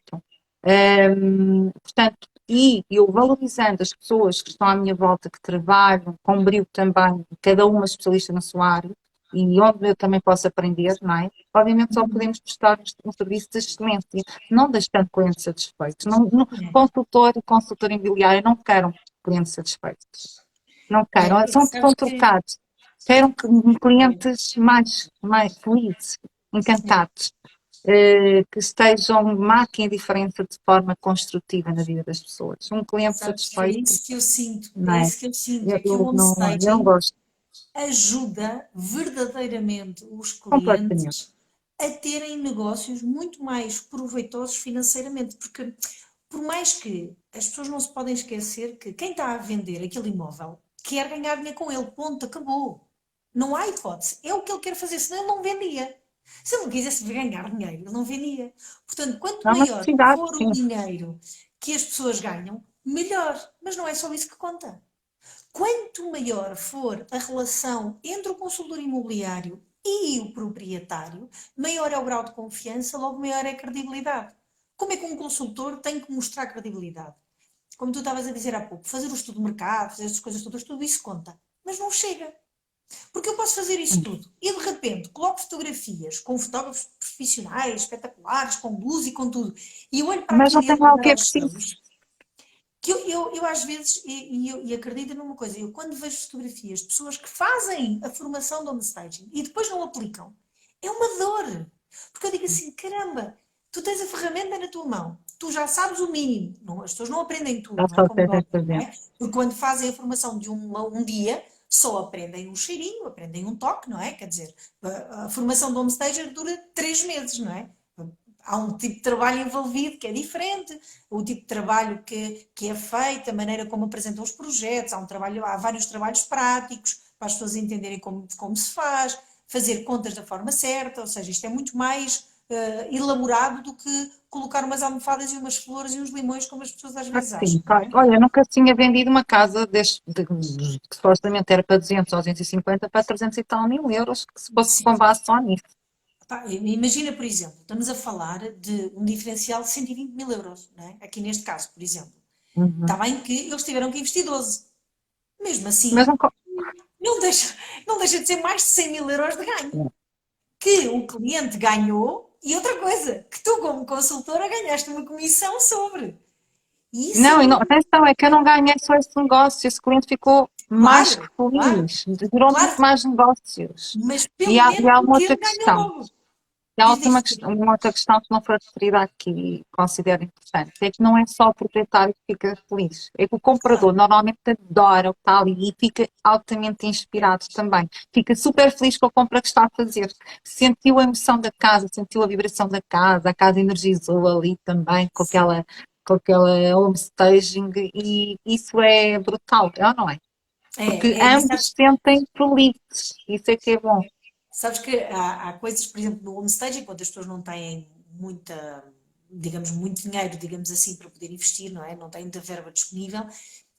Speaker 2: Portanto, e eu valorizando as pessoas que estão à minha volta, que trabalham com brilho também, cada uma especialista na sua área, e onde eu também posso aprender, não é? Obviamente só podemos prestar um serviço de excelência, não deixando clientes satisfeitos. Consultor e consultora imobiliária não querem clientes satisfeitos. Não querem, são
Speaker 3: Sabes que
Speaker 2: trocados. Querem clientes mais felizes, encantados, que estejam marquem a diferença de forma construtiva na vida das pessoas. Um cliente
Speaker 3: Sabes que é
Speaker 2: satisfeito,
Speaker 3: isso que eu sinto,
Speaker 2: não
Speaker 3: é
Speaker 2: é?
Speaker 3: isso que eu sinto, é que o
Speaker 2: Eu não
Speaker 3: homestaging
Speaker 2: gosto
Speaker 3: ajuda verdadeiramente os
Speaker 2: completamente.
Speaker 3: clientes a terem negócios muito mais proveitosos financeiramente, porque por mais que as pessoas não se podem esquecer que quem está a vender aquele imóvel quer ganhar dinheiro com ele, ponto, acabou. Não há hipótese, é o que ele quer fazer, senão ele não vendia. Se ele não quisesse ganhar dinheiro, ele não vendia. Portanto, quanto
Speaker 2: Há uma
Speaker 3: maior
Speaker 2: necessidade,
Speaker 3: for o
Speaker 2: sim.
Speaker 3: dinheiro que as pessoas ganham, melhor. Mas não é só isso que conta. Quanto maior for a relação entre o consultor imobiliário e o proprietário, maior é o grau de confiança, logo maior é a credibilidade. Como é que um consultor tem que mostrar credibilidade? Como tu estavas a dizer há pouco, fazer o estudo de mercado, fazer essas coisas todas, tudo isso conta. Mas não chega. Porque eu posso fazer isso tudo e de repente coloco fotografias com fotógrafos profissionais, espetaculares, com luz e com tudo, e eu olho para
Speaker 2: Mas não
Speaker 3: aquilo e
Speaker 2: tem
Speaker 3: ele
Speaker 2: lá o
Speaker 3: não
Speaker 2: que
Speaker 3: der
Speaker 2: é
Speaker 3: aos
Speaker 2: preciso.
Speaker 3: seus, que eu às vezes, e acredito numa coisa, eu quando vejo fotografias de pessoas que fazem a formação de homestaging e depois não aplicam, é uma dor. Porque eu digo assim, caramba, tu tens a ferramenta na tua mão, tu já sabes o mínimo. Não, as pessoas não aprendem tudo,
Speaker 2: Dá
Speaker 3: não é
Speaker 2: só
Speaker 3: como
Speaker 2: ter
Speaker 3: nós,
Speaker 2: esta
Speaker 3: não
Speaker 2: vez.
Speaker 3: é? Porque quando fazem a formação de um dia, só aprendem um cheirinho, aprendem um toque, não é? Quer dizer, a formação de homestager dura 3 meses, não é? Há um tipo de trabalho envolvido que é diferente, o tipo de trabalho que é feito, a maneira como apresentam os projetos, há vários trabalhos práticos para as pessoas entenderem como se faz, fazer contas da forma certa, ou seja, isto é muito mais elaborado do que colocar umas almofadas e umas flores e uns limões, como as pessoas às
Speaker 2: Claro
Speaker 3: vezes
Speaker 2: que sim.
Speaker 3: acham, não
Speaker 2: Claro.
Speaker 3: é?
Speaker 2: Olha, eu nunca tinha vendido uma casa que supostamente era para 200 ou 250 para 300 e tal mil euros, que se fosse com
Speaker 3: Sim.
Speaker 2: base só nisso.
Speaker 3: Pá, imagina, por exemplo, estamos a falar de um diferencial de 120 mil euros, não é? Aqui neste caso, por exemplo. Está
Speaker 2: Uhum.
Speaker 3: bem que eles tiveram que investir 12. Mesmo
Speaker 2: Mas
Speaker 3: assim,
Speaker 2: não,
Speaker 3: não deixa, não deixa de ser mais de 100 mil euros de ganho. Que o cliente ganhou e outra coisa, que tu, como consultora, ganhaste uma comissão sobre. E isso é
Speaker 2: não, e não,
Speaker 3: muito
Speaker 2: atenção, é que eu não ganhei só esse negócio, esse cliente ficou mais que
Speaker 3: claro, claro,
Speaker 2: feliz, gerou muito
Speaker 3: claro,
Speaker 2: mais negócios.
Speaker 3: mas
Speaker 2: E
Speaker 3: pelo
Speaker 2: há
Speaker 3: menos
Speaker 2: uma outra
Speaker 3: ele ganhou
Speaker 2: questão.
Speaker 3: logo.
Speaker 2: E há
Speaker 3: Diz
Speaker 2: outra,
Speaker 3: isto.
Speaker 2: uma outra questão que não foi referida aqui e considero importante, é que não é só o proprietário que fica feliz, é que o
Speaker 3: Claro,
Speaker 2: comprador normalmente adora o que está ali e fica altamente inspirado também. Fica super feliz com a compra que está a fazer. Sentiu a emoção da casa, sentiu a vibração da casa, a casa energizou ali também com aquela home staging e isso é brutal, é ou não é? Porque
Speaker 3: é, e
Speaker 2: ambos se sentem felizes, isso é que é bom.
Speaker 3: sabes que há coisas, por exemplo, no homestage, enquanto as pessoas não têm muita, digamos, muito dinheiro, digamos assim, para poder investir, não é? Não têm muita verba disponível,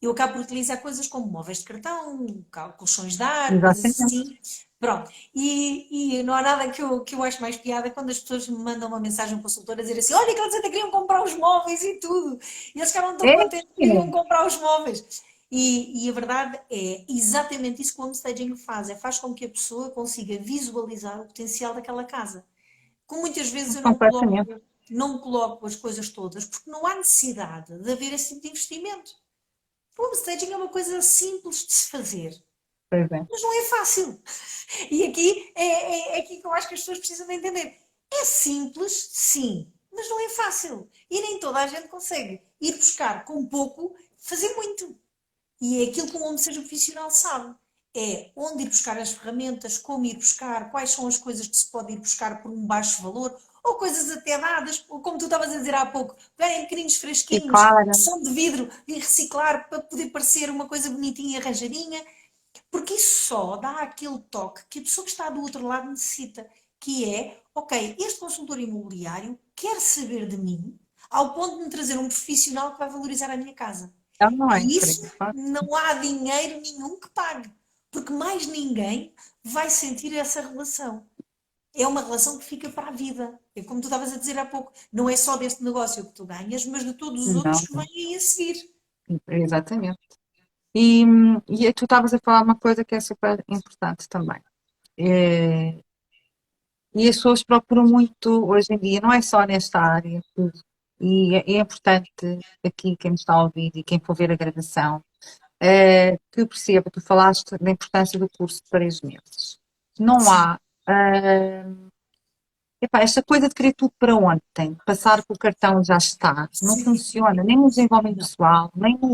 Speaker 3: eu acabo por utilizar coisas como móveis de cartão, colchões de ar, coisas
Speaker 2: Exatamente.
Speaker 3: assim. Pronto. E não há nada que eu acho mais piada quando as pessoas me mandam uma mensagem ao consultor a dizer assim: olha, que eles até queriam comprar os móveis e tudo. E eles ficaram tão
Speaker 2: É,
Speaker 3: contentes que queriam comprar os móveis. E a verdade é exatamente isso que o homestaging faz, é faz com que a pessoa consiga visualizar o potencial daquela casa. Como muitas vezes eu
Speaker 2: completamente.
Speaker 3: não coloco as coisas todas, porque não há necessidade de haver esse tipo de investimento. O homestaging é uma coisa simples de se fazer,
Speaker 2: Pois é.
Speaker 3: mas não é fácil. E aqui é aqui que eu acho que as pessoas precisam de entender. É simples, sim, mas não é fácil. E nem toda a gente consegue ir buscar com pouco, fazer muito. E é aquilo que um homem seja profissional sabe. É onde ir buscar as ferramentas, como ir buscar, quais são as coisas que se pode ir buscar por um baixo valor, ou coisas até dadas, ou como tu estavas a dizer há pouco, pegarem pequeninos
Speaker 2: E
Speaker 3: fresquinhos que
Speaker 2: claro,
Speaker 3: são de vidro e reciclar para poder parecer uma coisa bonitinha e arranjadinha, porque isso só dá aquele toque que a pessoa que está do outro lado necessita, que é, ok, este consultor imobiliário quer saber de mim, ao ponto de me trazer um profissional que vai valorizar a minha casa.
Speaker 2: ela não é
Speaker 3: E isso
Speaker 2: incrível. Claro.
Speaker 3: não há dinheiro nenhum que pague, porque mais ninguém vai sentir essa relação. É uma relação que fica para a vida. É como tu estavas a dizer há pouco, não é só deste negócio que tu ganhas, mas de todos os outros
Speaker 2: Não,
Speaker 3: que vêm a seguir.
Speaker 2: exatamente. E tu estavas a falar uma coisa que é super importante também. É, e as pessoas procuram muito hoje em dia, não é só nesta área, tudo. E é importante aqui quem me está a ouvir e quem for ver a gravação, que perceba, tu falaste da importância do curso de 3 meses. Não
Speaker 3: Sim,
Speaker 2: há epá, esta coisa de querer tudo para ontem, passar com o cartão e já está, não
Speaker 3: sim,
Speaker 2: funciona, nem no desenvolvimento
Speaker 3: não.
Speaker 2: pessoal, nem com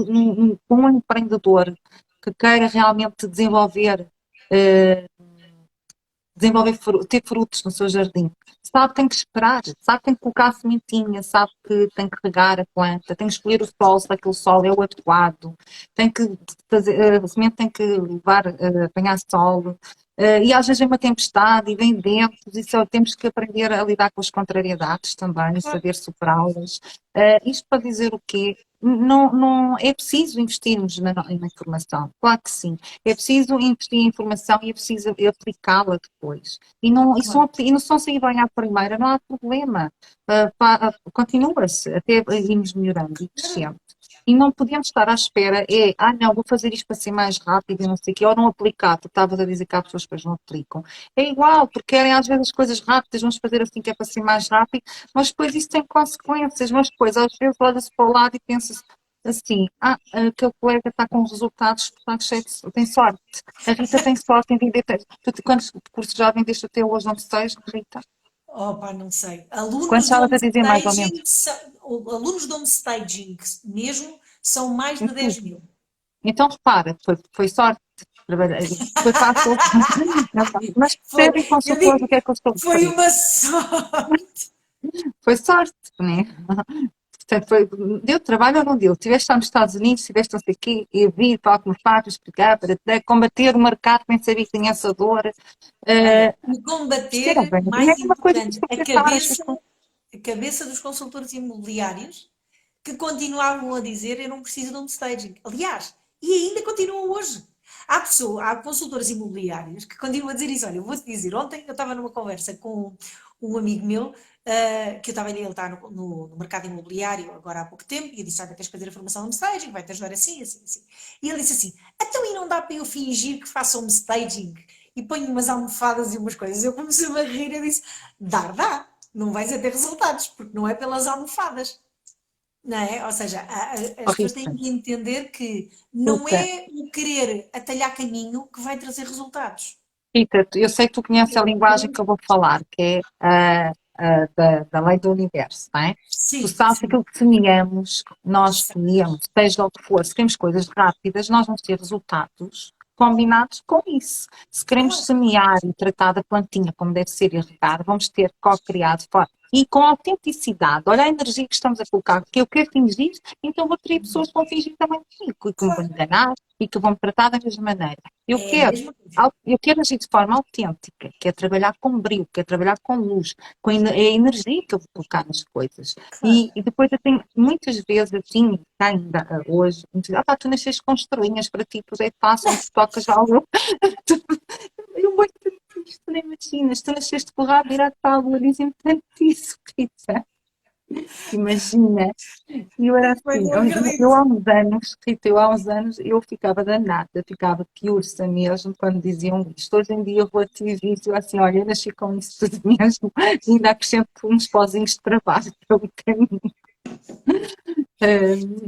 Speaker 2: um empreendedor que queira realmente ter frutos no seu jardim. Sabe que tem que esperar, sabe que tem que colocar a sementinha, sabe que tem que regar a planta, tem que escolher o solo, se aquele solo é o adequado, tem que fazer, a semente tem que levar, apanhar sol, e às vezes vem uma tempestade e vem ventos, e só temos que aprender a lidar com as contrariedades também, saber superá-las. Isto para dizer o quê? Não, não, é preciso investirmos na informação, claro que sim. É preciso investir em informação e é preciso aplicá-la depois.
Speaker 3: Claro.
Speaker 2: E não só sair bem à primeira, não há problema. Continua-se até irmos melhorando e crescendo. E não podemos estar à espera, não, vou fazer isto para ser mais rápido e não sei o quê, ou não aplicar, tu estavas a dizer que há pessoas que depois não aplicam. É igual, porque querem às vezes as coisas rápidas, vamos fazer assim que é para ser mais rápido, mas depois isso tem consequências, mas depois às vezes olha-se para o lado e pensa-se assim, aquele colega está com resultados, está cheio tem sorte. A Rita tem sorte em vender. Quantos cursos já vendeste até hoje, não sei, Rita?
Speaker 3: Opa, não sei.
Speaker 2: Quantos
Speaker 3: Alunos de
Speaker 2: estavas a dizer mais ou menos?
Speaker 3: homestaging, alunos de homestaging mesmo, são mais de 10 mil.
Speaker 2: Então repara, foi sorte. Foi fácil. Mas
Speaker 3: Foi,
Speaker 2: percebem
Speaker 3: eu
Speaker 2: consultores o
Speaker 3: digo,
Speaker 2: que é que eu estou a
Speaker 3: foi
Speaker 2: referir.
Speaker 3: uma sorte.
Speaker 2: Foi sorte, né? Portanto, deu trabalho ou não deu? Tiveste lá nos Estados Unidos, tiveste não sei o quê, e vir para como faz, explicar, para combater o mercado, nem sabia que tinha essa dor.
Speaker 3: Olha,
Speaker 2: Uh,
Speaker 3: e
Speaker 2: Perceberam
Speaker 3: combater,
Speaker 2: bem? E é
Speaker 3: mais
Speaker 2: uma coisa que
Speaker 3: importante,
Speaker 2: estou a pensar,
Speaker 3: a cabeça dos consultores imobiliários que continuavam a dizer eu não preciso de um staging. Aliás, e ainda continuam hoje. Há consultoras imobiliárias que continuam a dizer isso. Olha, eu vou-te dizer, ontem eu estava numa conversa com um amigo meu, que eu estava ali, ele está no mercado imobiliário agora há pouco tempo, e eu disse, olha, tens de fazer a formação de staging, vai-te ajudar assim, assim, assim. E ele disse assim, então e não dá para eu fingir que faço um staging e ponho umas almofadas e umas coisas? Eu comecei-me a rir, eu disse, dá, não vais a ter resultados, porque não é pelas almofadas. Não é? Ou seja,
Speaker 2: Oh,
Speaker 3: as pessoas têm
Speaker 2: Rita,
Speaker 3: que entender que não
Speaker 2: Rita,
Speaker 3: é o querer atalhar caminho que vai trazer resultados.
Speaker 2: Rita, eu sei que tu conheces
Speaker 3: É
Speaker 2: a
Speaker 3: o
Speaker 2: linguagem
Speaker 3: querer.
Speaker 2: que eu vou falar, que é da lei do universo, não é? Tu
Speaker 3: Sim,
Speaker 2: sabes que
Speaker 3: sim.
Speaker 2: aquilo que semeamos, nós semeamos, seja o que for, se queremos coisas rápidas, nós vamos ter resultados combinados com isso. Se queremos
Speaker 3: Claro.
Speaker 2: semear e tratar da plantinha como deve ser e regar, vamos ter co-criado e com autenticidade. Olha a energia que estamos a colocar, que eu quero fingir, então vou ter pessoas que vão fingir também comigo e que me vão
Speaker 3: Claro.
Speaker 2: enganar e que vão me tratar da mesma maneira. Eu
Speaker 3: É a
Speaker 2: quero
Speaker 3: mesma coisa.
Speaker 2: eu quero agir de forma autêntica, que é trabalhar com brilho, que é trabalhar com luz, com a energia que eu vou colocar nas coisas.
Speaker 3: Claro.
Speaker 2: E depois eu tenho, muitas vezes, eu tinha, ainda hoje, tu nasceste com estrelinhas para ti, tudo é fácil, onde tu tocas algo. Eu muito isto, nem imaginas, tu nasceste borrado, virado para a lua, dizem tanto isso, Rita. Imagina. E eu era
Speaker 3: Pois
Speaker 2: assim,
Speaker 3: não
Speaker 2: eu
Speaker 3: acredito.
Speaker 2: há uns anos, Rita, eu há uns anos, eu ficava danada, ficava piurça mesmo quando diziam isto. Hoje em dia eu vou a ti e digo assim, olha, eu nasci com isso tudo mesmo, e ainda acrescento uns pozinhos de trabalho pelo caminho.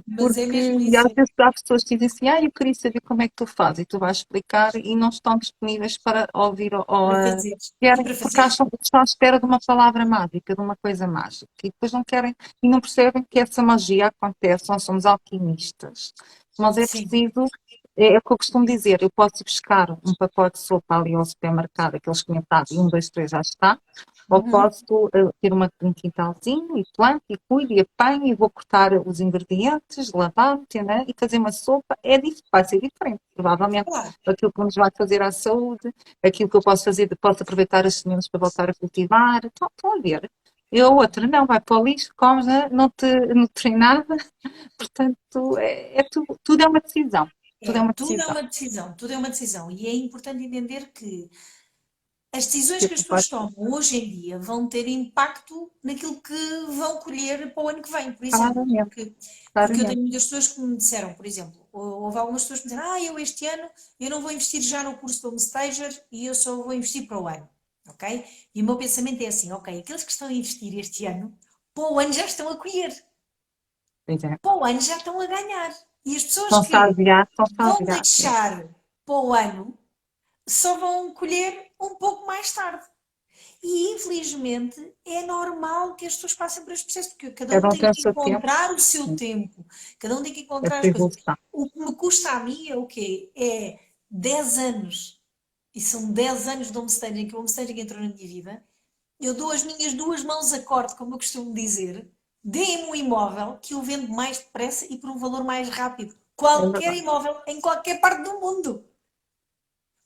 Speaker 3: Mas é
Speaker 2: Porque
Speaker 3: mesmo
Speaker 2: e às
Speaker 3: isso.
Speaker 2: vezes há pessoas que dizem assim, eu queria saber como é que tu fazes, e tu vais explicar e não estão disponíveis para ouvir
Speaker 3: Para fazer. E
Speaker 2: querem,
Speaker 3: para
Speaker 2: porque
Speaker 3: fazer.
Speaker 2: acham que estão à espera de uma palavra mágica, de uma coisa mágica, e depois não querem e não percebem que essa magia acontece, nós somos alquimistas, mas é
Speaker 3: Sim.
Speaker 2: preciso, é o que eu costumo dizer, eu posso ir buscar um pacote de sopa ali ao supermercado, aqueles comentados, um, dois, três, já está, ou
Speaker 3: Uhum.
Speaker 2: posso ter um quintalzinho e planto e cuido e apanho e vou cortar os ingredientes, lavar, né, e fazer uma sopa. Vai ser diferente, provavelmente.
Speaker 3: Claro.
Speaker 2: Aquilo que nos vai fazer à saúde, aquilo que eu posso fazer, posso aproveitar as sementes para voltar a cultivar. Estão a ver. E a outra, não, vai para o lixo, comes, né, não te nutre nada. Portanto, tudo é uma decisão. Tudo é
Speaker 3: É,
Speaker 2: uma
Speaker 3: tudo é
Speaker 2: decisão.
Speaker 3: uma decisão, tudo é uma decisão. E é importante entender que as decisões que as
Speaker 2: Tipo,
Speaker 3: pessoas tomam hoje em dia vão ter impacto naquilo que vão colher para o ano que vem, por exemplo.
Speaker 2: claramente,
Speaker 3: Porque eu
Speaker 2: claramente.
Speaker 3: tenho muitas pessoas que me disseram, por exemplo, houve algumas pessoas que me disseram, eu este ano eu não vou investir já no curso do Homestager e eu só vou investir para o ano, ok? E o meu pensamento é assim, ok, aqueles que estão a investir este ano, para o ano já estão a colher,
Speaker 2: Pois é.
Speaker 3: para o ano já estão a ganhar. E as pessoas
Speaker 2: Estão-se a
Speaker 3: que
Speaker 2: aviar, estão-se a
Speaker 3: vão
Speaker 2: aviar.
Speaker 3: deixar para o ano só vão colher um pouco mais tarde. E infelizmente é normal que as pessoas passem por este processo, porque cada um
Speaker 2: Cada um
Speaker 3: tem
Speaker 2: tem o
Speaker 3: que
Speaker 2: seu tempo,
Speaker 3: encontrar o seu tempo, cada um tem que
Speaker 2: a
Speaker 3: encontrar
Speaker 2: sua
Speaker 3: as coisas.
Speaker 2: evolução.
Speaker 3: O que me custa a mim é o quê? É 10 anos, e são 10 anos de homestaging, que o homestaging entrou na minha vida. Eu dou as minhas duas mãos a corte, como eu costumo dizer, deem-me um imóvel que eu vendo mais depressa e por um valor mais rápido.
Speaker 2: É
Speaker 3: Qualquer
Speaker 2: verdade.
Speaker 3: imóvel, em qualquer parte do mundo.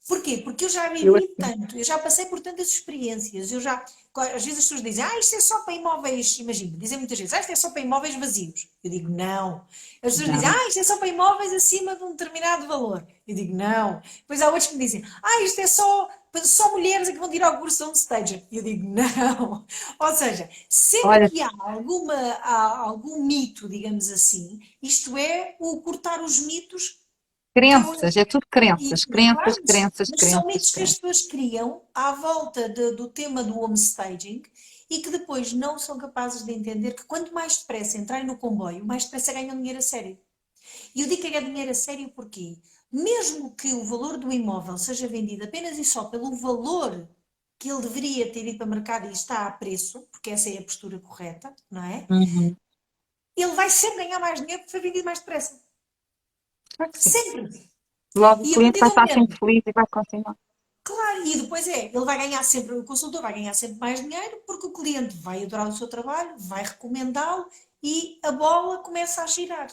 Speaker 3: Porquê? Porque eu já
Speaker 2: Eu
Speaker 3: vivi
Speaker 2: assim,
Speaker 3: tanto, eu já passei por tantas experiências, às vezes as pessoas dizem, isto é só para imóveis, imagina, dizem muitas vezes, isto é só para imóveis vazios. Eu digo, não. As pessoas dizem,
Speaker 2: não.
Speaker 3: isto é só para imóveis acima de um determinado valor. Eu digo, não. Depois há outros que me dizem, isto é só mulheres é que vão tirar o curso de homestager. Eu digo, não. Ou seja, sempre
Speaker 2: Olha,
Speaker 3: que há algum mito, digamos assim, isto é o cortar os mitos que eu,
Speaker 2: crenças, é tudo crenças, crenças,
Speaker 3: claro,
Speaker 2: crenças,
Speaker 3: mas são
Speaker 2: crenças,
Speaker 3: mitos que as
Speaker 2: crenças.
Speaker 3: pessoas criam à volta do tema do homestaging e que depois não são capazes de entender que quanto mais depressa entrarem no comboio, mais depressa ganham dinheiro a sério. E eu digo que ganhar dinheiro a sério porque, mesmo que o valor do imóvel seja vendido apenas e só pelo valor que ele deveria ter ido para o mercado e está a preço, porque essa é a postura correta, não é?
Speaker 2: Uhum.
Speaker 3: Ele vai sempre ganhar mais dinheiro porque foi vendido mais depressa.
Speaker 2: Claro que sim.
Speaker 3: Sempre.
Speaker 2: Logo o
Speaker 3: E a
Speaker 2: cliente
Speaker 3: partir
Speaker 2: vai
Speaker 3: do
Speaker 2: estar sempre
Speaker 3: momento.
Speaker 2: feliz e vai continuar.
Speaker 3: Claro, e depois ele vai ganhar sempre, o consultor vai ganhar sempre mais dinheiro porque o cliente vai adorar o seu trabalho, vai recomendá-lo e a bola começa a girar.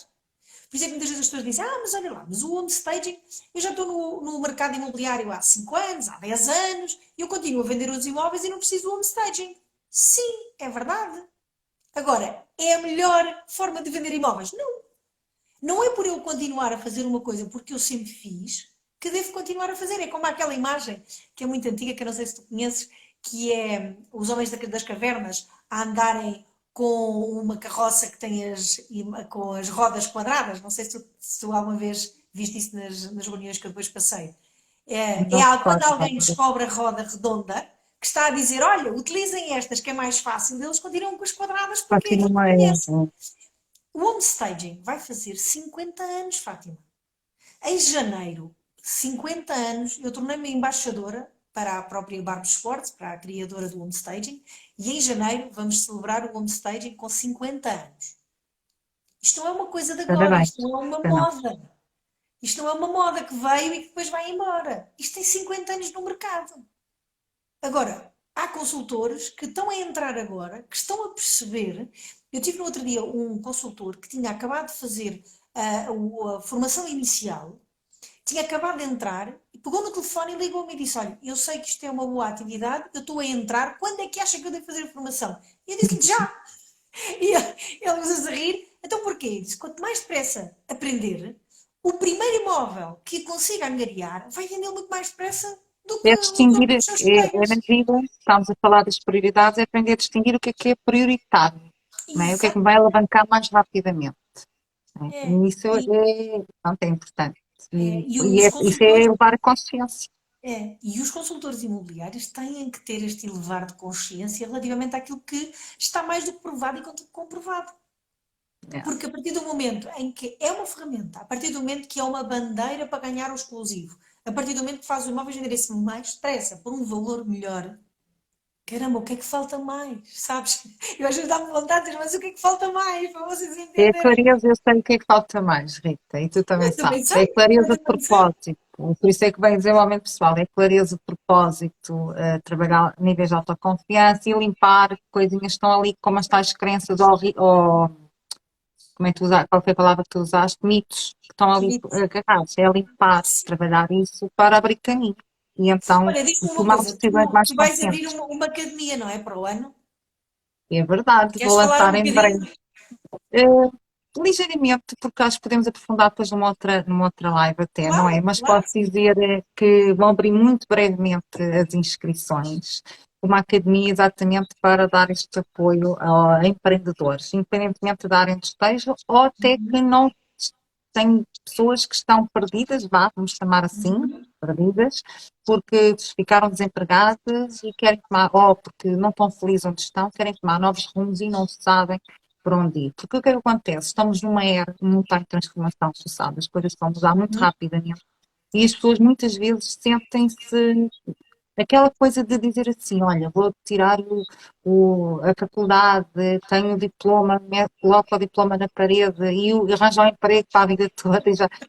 Speaker 3: Por isso é que muitas vezes as pessoas dizem, mas olha lá, mas o homestaging, eu já estou no mercado imobiliário há 5 anos, há 10 anos, e eu continuo a vender os imóveis e não preciso do homestaging. Sim, é verdade. Agora, é a melhor forma de vender imóveis? Não. Não é por eu continuar a fazer uma coisa porque eu sempre fiz, que devo continuar a fazer. É como aquela imagem que é muito antiga, que eu não sei se tu conheces, que é os homens das cavernas a andarem com uma carroça que tem com as rodas quadradas. Não sei se tu alguma vez viste isso nas reuniões que eu depois passei.
Speaker 2: Não
Speaker 3: Quando
Speaker 2: recordo,
Speaker 3: alguém descobre a roda redonda, que está a dizer, olha, utilizem estas que é mais fácil, eles continuam com as quadradas porque
Speaker 2: continua
Speaker 3: reconhecem. O homestaging vai fazer 50 anos, Fátima. Em janeiro, 50 anos, eu tornei-me embaixadora para a própria Barbie Sports, para a criadora do homestaging, e em janeiro vamos celebrar o homestaging com 50 anos. Isto não é uma coisa de agora,
Speaker 2: parabéns.
Speaker 3: isto não é uma
Speaker 2: Não.
Speaker 3: moda. Isto não é uma moda que veio e que depois vai embora. Isto tem 50 anos no mercado. Agora, há consultores que estão a entrar agora, que estão a perceber. Eu tive no outro dia um consultor que tinha acabado de fazer a formação inicial, tinha acabado de entrar, e pegou no telefone e ligou-me e disse: Olha, eu sei que isto é uma boa atividade, eu estou a entrar, quando é que acha que eu devo fazer a formação? E eu disse-lhe: Já! E ele começou a rir. Então porquê? Ele disse: Quanto mais depressa aprender, o primeiro imóvel que consiga angariar vai vender muito mais depressa do que
Speaker 2: É
Speaker 3: os
Speaker 2: distinguir,
Speaker 3: outros seus
Speaker 2: na
Speaker 3: colegas.
Speaker 2: vida, estamos a falar das prioridades, é aprender a distinguir o que é prioritário, não é? O que é que me vai
Speaker 3: Exatamente.
Speaker 2: alavancar mais rapidamente. Não é?
Speaker 3: É.
Speaker 2: E isso pronto, é importante.
Speaker 3: E os
Speaker 2: Isso é
Speaker 3: consultores,
Speaker 2: levar a consciência.
Speaker 3: e os consultores imobiliários têm que ter este elevar de consciência relativamente àquilo que está mais do que provado e comprovado.
Speaker 2: É.
Speaker 3: Porque a partir do momento em que é uma ferramenta, a partir do momento que é uma bandeira para ganhar o exclusivo, a partir do momento que faz o imóvel vender-se mais depressa, por um valor melhor, caramba, o que é que falta mais? Sabes? Eu às vezes dá-me vontade de dizer, mas o que é que falta mais para vocês
Speaker 2: É a
Speaker 3: entenderem?
Speaker 2: clareza, eu sei o que é que falta mais, Rita, e tu também
Speaker 3: Eu também
Speaker 2: sabes. É a
Speaker 3: sei,
Speaker 2: clareza
Speaker 3: eu
Speaker 2: de
Speaker 3: também sei.
Speaker 2: propósito. Por isso é que vem desenvolvimento pessoal. É a clareza de propósito, trabalhar níveis de autoconfiança e limpar coisinhas que estão ali, como as tais crenças ou como é que tu usaste, qual foi a palavra que tu usaste? Mitos que estão ali agarrados. É limpar, trabalhar isso para abrir caminho. E então
Speaker 3: Olha, diz-me uma
Speaker 2: tomar
Speaker 3: coisa,
Speaker 2: decisões mais
Speaker 3: tu vais abrir
Speaker 2: conscientes.
Speaker 3: uma academia, não é, para o ano?
Speaker 2: É verdade, vou
Speaker 3: Queres falar um
Speaker 2: lançar em
Speaker 3: bocadinho?
Speaker 2: breve. Eh, Ligeiramente, porque acho que podemos aprofundar depois numa outra live até, não é?
Speaker 3: Claro,
Speaker 2: Mas
Speaker 3: claro.
Speaker 2: posso dizer que vão abrir muito brevemente as inscrições, uma academia exatamente para dar este apoio a empreendedores, independentemente da área onde estejam, ou até que não têm pessoas que estão perdidas, vá, vamos chamar assim, perdidas, porque ficaram desempregadas e querem tomar, ou porque não estão felizes onde estão, querem tomar novos rumos e não sabem por onde ir. Porque o que é que acontece? Estamos numa era muito em transformação, tu sabes, as coisas estão a mudar muito rapidamente e as pessoas muitas vezes sentem-se aquela coisa de dizer assim, olha, vou tirar a faculdade, tenho o diploma, coloco o diploma na parede e arranjo um emprego para a vida toda.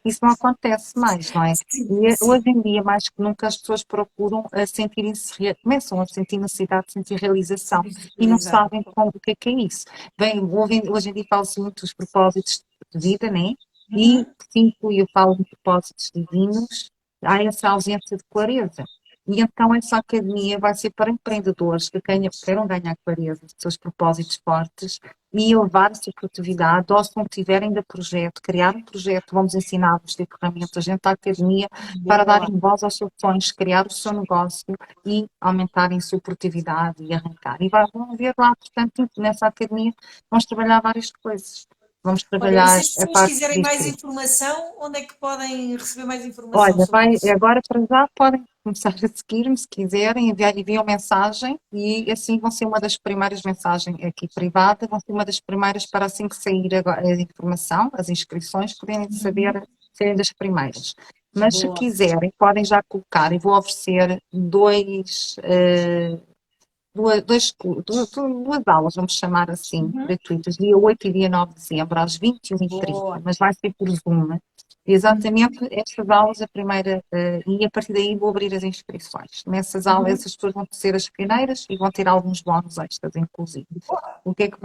Speaker 2: Isso não acontece mais, não é?
Speaker 3: Sim,
Speaker 2: E hoje
Speaker 3: sim.
Speaker 2: em dia, mais que nunca, as pessoas procuram a sentirem-se, começam a sentir necessidade de sentir realização
Speaker 3: Sim,
Speaker 2: e não
Speaker 3: realizado.
Speaker 2: sabem o que é isso. Bem, hoje em dia fala-se muito dos propósitos de vida, né? E
Speaker 3: Uhum.
Speaker 2: se inclui, eu falo de propósitos divinos, há essa ausência de clareza. E então essa academia vai ser para empreendedores que queiram ganhar clareza dos seus propósitos fortes e elevar a sua produtividade, ou se não tiverem ainda projeto, criar um projeto, vamos ensinar-vos de ferramentas dentro da academia para
Speaker 3: Boa.
Speaker 2: darem voz aos seus sonhos, criar o seu negócio e aumentarem a sua produtividade e arrancar. E vão ver lá, portanto, nessa academia, vamos trabalhar várias coisas. Vamos
Speaker 3: Olha, e se
Speaker 2: trabalhar
Speaker 3: as
Speaker 2: a
Speaker 3: pessoas
Speaker 2: parte
Speaker 3: quiserem
Speaker 2: de
Speaker 3: mais
Speaker 2: estudo.
Speaker 3: informação, onde é que podem receber mais informação
Speaker 2: Olha,
Speaker 3: sobre isso?
Speaker 2: agora para já podem começar a seguir-me se quiserem, enviam mensagem e assim vão ser uma das primeiras mensagens aqui privada, vão ser uma das primeiras para assim que sair agora a informação, as inscrições, poderem saber, serem das primeiras. Mas se
Speaker 3: Boa.
Speaker 2: quiserem, podem já colocar e vou oferecer duas aulas, vamos chamar assim,
Speaker 3: Uhum.
Speaker 2: gratuitas, dia 8 e dia 9 de dezembro, às 21h30,
Speaker 3: Boa.
Speaker 2: mas vai ser por Zoom. Exatamente estas aulas, a primeira, e a partir daí vou abrir as inscrições. Nessas aulas,
Speaker 3: Uhum.
Speaker 2: essas pessoas vão ser as pioneiras e vão ter alguns bónus extras, inclusive.
Speaker 3: Boa.
Speaker 2: O que é que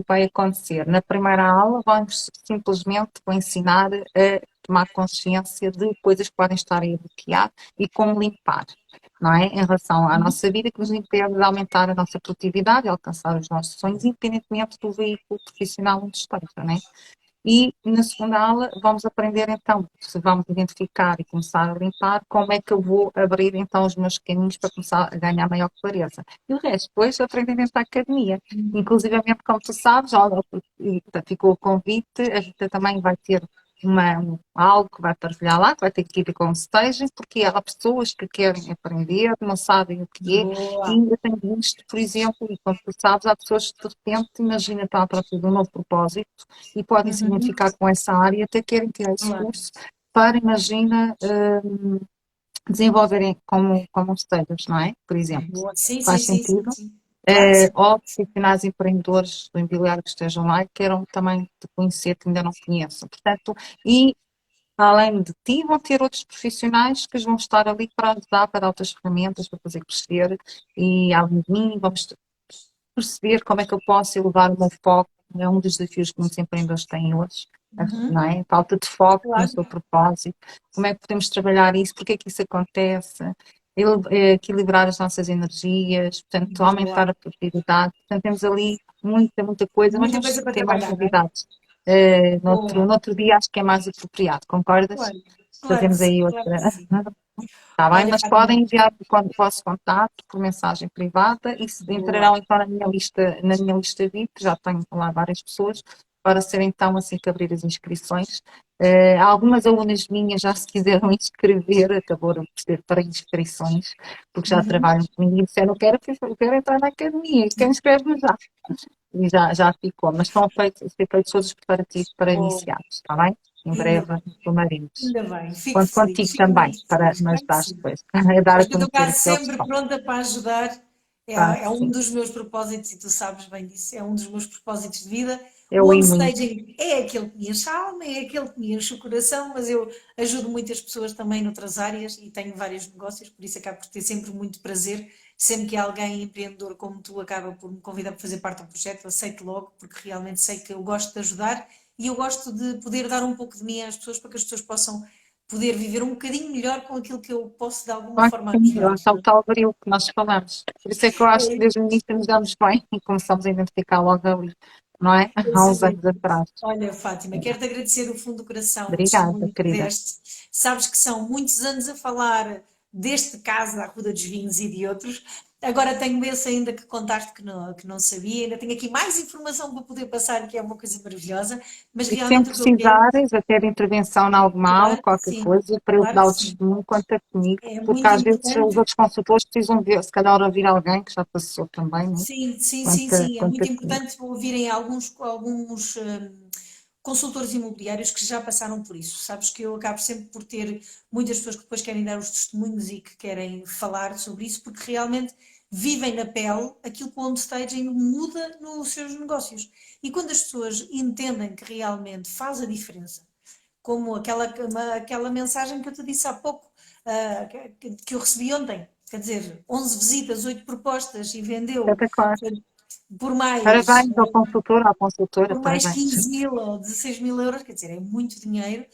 Speaker 2: vai acontecer? Na primeira aula, vamos simplesmente vou ensinar a tomar consciência de coisas que podem estar a bloquear e como limpar, não é? Em relação à nossa vida, que nos impede de aumentar a nossa produtividade e alcançar os nossos sonhos, independentemente do veículo profissional onde esteja, não é? E na segunda aula vamos aprender então, se vamos identificar e começar a limpar, como é que eu vou abrir então os meus caminhos para começar a ganhar maior clareza. E o resto, depois aprendem dentro da academia. Inclusivamente, como tu sabes, ficou o convite, a Rita também vai ter algo que vai partilhar lá, que vai ter que ir com staging, porque há pessoas que querem aprender, não sabem o que é, e
Speaker 3: Boa.
Speaker 2: ainda tenho visto, por exemplo, e como tu sabes, há pessoas que de repente, imagina, estão à procura de um novo propósito e podem se
Speaker 3: Uhum.
Speaker 2: identificar com essa área, até querem tirar esse
Speaker 3: Claro.
Speaker 2: curso para, imagina, desenvolverem como stages, não é? Por exemplo,
Speaker 3: Boa. Sim, sim,
Speaker 2: faz
Speaker 3: sim, sim,
Speaker 2: sentido.
Speaker 3: sim. Claro que sim.
Speaker 2: Ou profissionais empreendedores do imobiliário que estejam lá e queiram também te conhecer, que ainda não conheçam. Portanto, e além de ti, vão ter outros profissionais que vão estar ali para ajudar, para dar outras ferramentas, para fazer crescer. E além de mim, vamos perceber como é que eu posso elevar o meu foco. É um dos desafios que muitos empreendedores têm hoje,
Speaker 3: Uhum.
Speaker 2: não é? Falta de foco no
Speaker 3: Claro.
Speaker 2: seu propósito. Como é que podemos trabalhar isso? Porque é que isso acontece? Equilibrar as nossas energias, portanto, aumentar
Speaker 3: Boa.
Speaker 2: a produtividade. Portanto, temos ali muita coisa, mas
Speaker 3: Muita
Speaker 2: vamos
Speaker 3: coisa para
Speaker 2: ter mais
Speaker 3: trabalhar, não é?
Speaker 2: novidades.
Speaker 3: Boa.
Speaker 2: No outro dia acho que é mais apropriado, concordas?
Speaker 3: Claro.
Speaker 2: Já
Speaker 3: Claro que
Speaker 2: temos
Speaker 3: sim,
Speaker 2: aí
Speaker 3: claro que
Speaker 2: outra.
Speaker 3: sim.
Speaker 2: Está bem?
Speaker 3: Olha,
Speaker 2: Mas
Speaker 3: Fátima,
Speaker 2: podem enviar o vosso contato por mensagem privada e se
Speaker 3: boa.
Speaker 2: entrarão então na minha lista VIP, já tenho lá várias pessoas, para ser então assim que abrir as inscrições. Algumas alunas minhas já se quiseram inscrever, acabaram por ser para inscrições, porque já
Speaker 3: Uhum.
Speaker 2: trabalham comigo e disseram, eu quero entrar na academia, quero inscrever-me já. E já ficou, mas estão a ser feitos todos os preparativos para
Speaker 3: Boa.
Speaker 2: iniciados, está bem? Em
Speaker 3: Ainda
Speaker 2: breve,
Speaker 3: bem.
Speaker 2: tomaremos.
Speaker 3: Ainda bem. Fico
Speaker 2: Conto
Speaker 3: feliz.
Speaker 2: contigo
Speaker 3: Fico
Speaker 2: também,
Speaker 3: muito
Speaker 2: para
Speaker 3: feliz.
Speaker 2: me
Speaker 3: Claro que
Speaker 2: ajudar
Speaker 3: sim.
Speaker 2: depois, a dar a
Speaker 3: Sabes que eu estou
Speaker 2: conhecer
Speaker 3: cá
Speaker 2: aquele
Speaker 3: sempre
Speaker 2: pessoal.
Speaker 3: pronta para ajudar.
Speaker 2: Claro
Speaker 3: É
Speaker 2: que
Speaker 3: um
Speaker 2: sim.
Speaker 3: dos meus propósitos e tu sabes bem disso. É um dos meus propósitos de vida. O
Speaker 2: Eu e muito.
Speaker 3: homestaging é aquele que me enche a alma, é aquele que me enche o coração, mas eu ajudo muitas pessoas também noutras áreas e tenho vários negócios, por isso acabo por ter sempre muito prazer. Sempre que alguém empreendedor como tu acaba por me convidar para fazer parte do projeto, eu aceito logo, porque realmente sei que eu gosto de ajudar e eu gosto de poder dar um pouco de mim às pessoas para que as pessoas possam poder viver um bocadinho melhor com aquilo que eu posso de alguma
Speaker 2: Claro que
Speaker 3: forma
Speaker 2: sim,
Speaker 3: ajudar.
Speaker 2: lá está o tal baril que nós falamos. Por isso é que eu acho que
Speaker 3: É
Speaker 2: desde o início nos damos bem e começamos a identificar logo ali, não é? Há
Speaker 3: isso
Speaker 2: uns anos
Speaker 3: mesmo.
Speaker 2: atrás.
Speaker 3: Olha, Fátima, quero-te agradecer do fundo do coração o
Speaker 2: Obrigada,
Speaker 3: testemunho que
Speaker 2: querida.
Speaker 3: deste. Sabes que são muitos anos a falar deste caso da Arruda dos Vinhos e de outros. Agora tenho esse ainda que contaste que não sabia. Ainda tenho aqui mais informação para poder passar, que é uma coisa maravilhosa. Mas
Speaker 2: E
Speaker 3: realmente
Speaker 2: sempre
Speaker 3: o que eu quero,
Speaker 2: precisares, até de intervenção em alguma aula,
Speaker 3: claro que
Speaker 2: qualquer
Speaker 3: sim,
Speaker 2: coisa, para eu te
Speaker 3: claro
Speaker 2: dar
Speaker 3: que
Speaker 2: o
Speaker 3: sim.
Speaker 2: testemunho, conta comigo,
Speaker 3: É
Speaker 2: porque
Speaker 3: muito
Speaker 2: às vezes os
Speaker 3: importante.
Speaker 2: outros consultores precisam ver, se calhar ouvir alguém que já passou também, não é?
Speaker 3: Sim, sim, sim,
Speaker 2: Conta,
Speaker 3: sim. É
Speaker 2: conta
Speaker 3: muito
Speaker 2: comigo.
Speaker 3: importante ouvirem alguns consultores imobiliários que já passaram por isso. Sabes que eu acabo sempre por ter muitas pessoas que depois querem dar os testemunhos e que querem falar sobre isso, porque realmente vivem na pele aquilo que o homestaging muda nos seus negócios. E quando as pessoas entendem que realmente faz a diferença, como aquela mensagem que eu te disse há pouco, que eu recebi ontem, quer dizer, 11 visitas, 8 propostas e vendeu
Speaker 2: Espetacular.
Speaker 3: por mais
Speaker 2: Parabéns ao consultor, à consultora,
Speaker 3: por mais
Speaker 2: parabéns.
Speaker 3: 15 mil ou 16 mil euros, quer dizer, é muito dinheiro,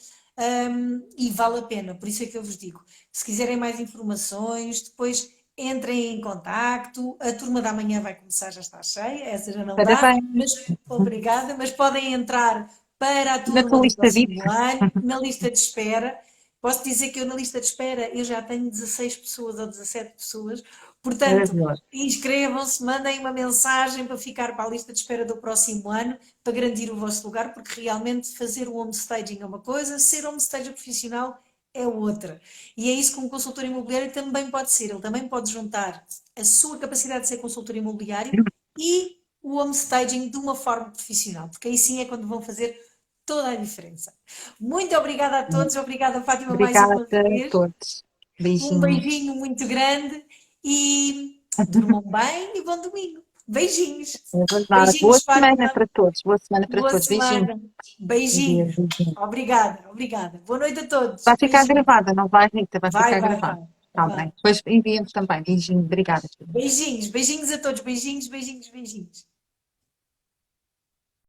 Speaker 3: e vale a pena. Por isso é que eu vos digo: se quiserem mais informações, depois entrem em contacto. A turma da manhã vai começar, já está cheia, essa já não dá,
Speaker 2: Parabéns.
Speaker 3: mas obrigada, mas podem entrar para a
Speaker 2: Na
Speaker 3: turma
Speaker 2: tua
Speaker 3: do
Speaker 2: lista VIP.
Speaker 3: próximo ano, na lista de espera. Posso dizer que eu na lista de espera eu já tenho 16 pessoas ou 17 pessoas, portanto,
Speaker 2: Maravilhoso.
Speaker 3: inscrevam-se, mandem uma mensagem para ficar para a lista de espera do próximo ano, para garantir o vosso lugar, porque realmente fazer o homestaging é uma coisa, ser homestager profissional é outra. E é isso que um consultor imobiliário também pode ser. Ele também pode juntar a sua capacidade de ser consultor imobiliário e o homestaging de uma forma profissional, porque aí sim é quando vão fazer toda a diferença. Muito obrigada a todos, obrigada Fátima mais
Speaker 2: Obrigada
Speaker 3: uma
Speaker 2: a
Speaker 3: vez.
Speaker 2: todos.
Speaker 3: Um
Speaker 2: Beijinhos.
Speaker 3: beijinho muito grande e durmam bem e bom domingo. Beijinhos.
Speaker 2: É verdade. Boa
Speaker 3: Beijinhos,
Speaker 2: semana
Speaker 3: Fátima.
Speaker 2: para todos. Boa semana para
Speaker 3: Boa
Speaker 2: todos. Beijinhos.
Speaker 3: semana.
Speaker 2: Adeus,
Speaker 3: Beijinhos.
Speaker 2: beijinhos.
Speaker 3: Obrigada, obrigada. Boa noite a todos.
Speaker 2: Vai ficar
Speaker 3: Beijinhos.
Speaker 2: gravada, não vai, Rita? Vai
Speaker 3: Vai,
Speaker 2: ficar
Speaker 3: vai,
Speaker 2: gravada.
Speaker 3: vai.
Speaker 2: Está
Speaker 3: Vai.
Speaker 2: bem. Depois envia-me também. Beijinho. Obrigada.
Speaker 3: Beijinhos, beijinhos a todos. Beijinhos, beijinhos, beijinhos.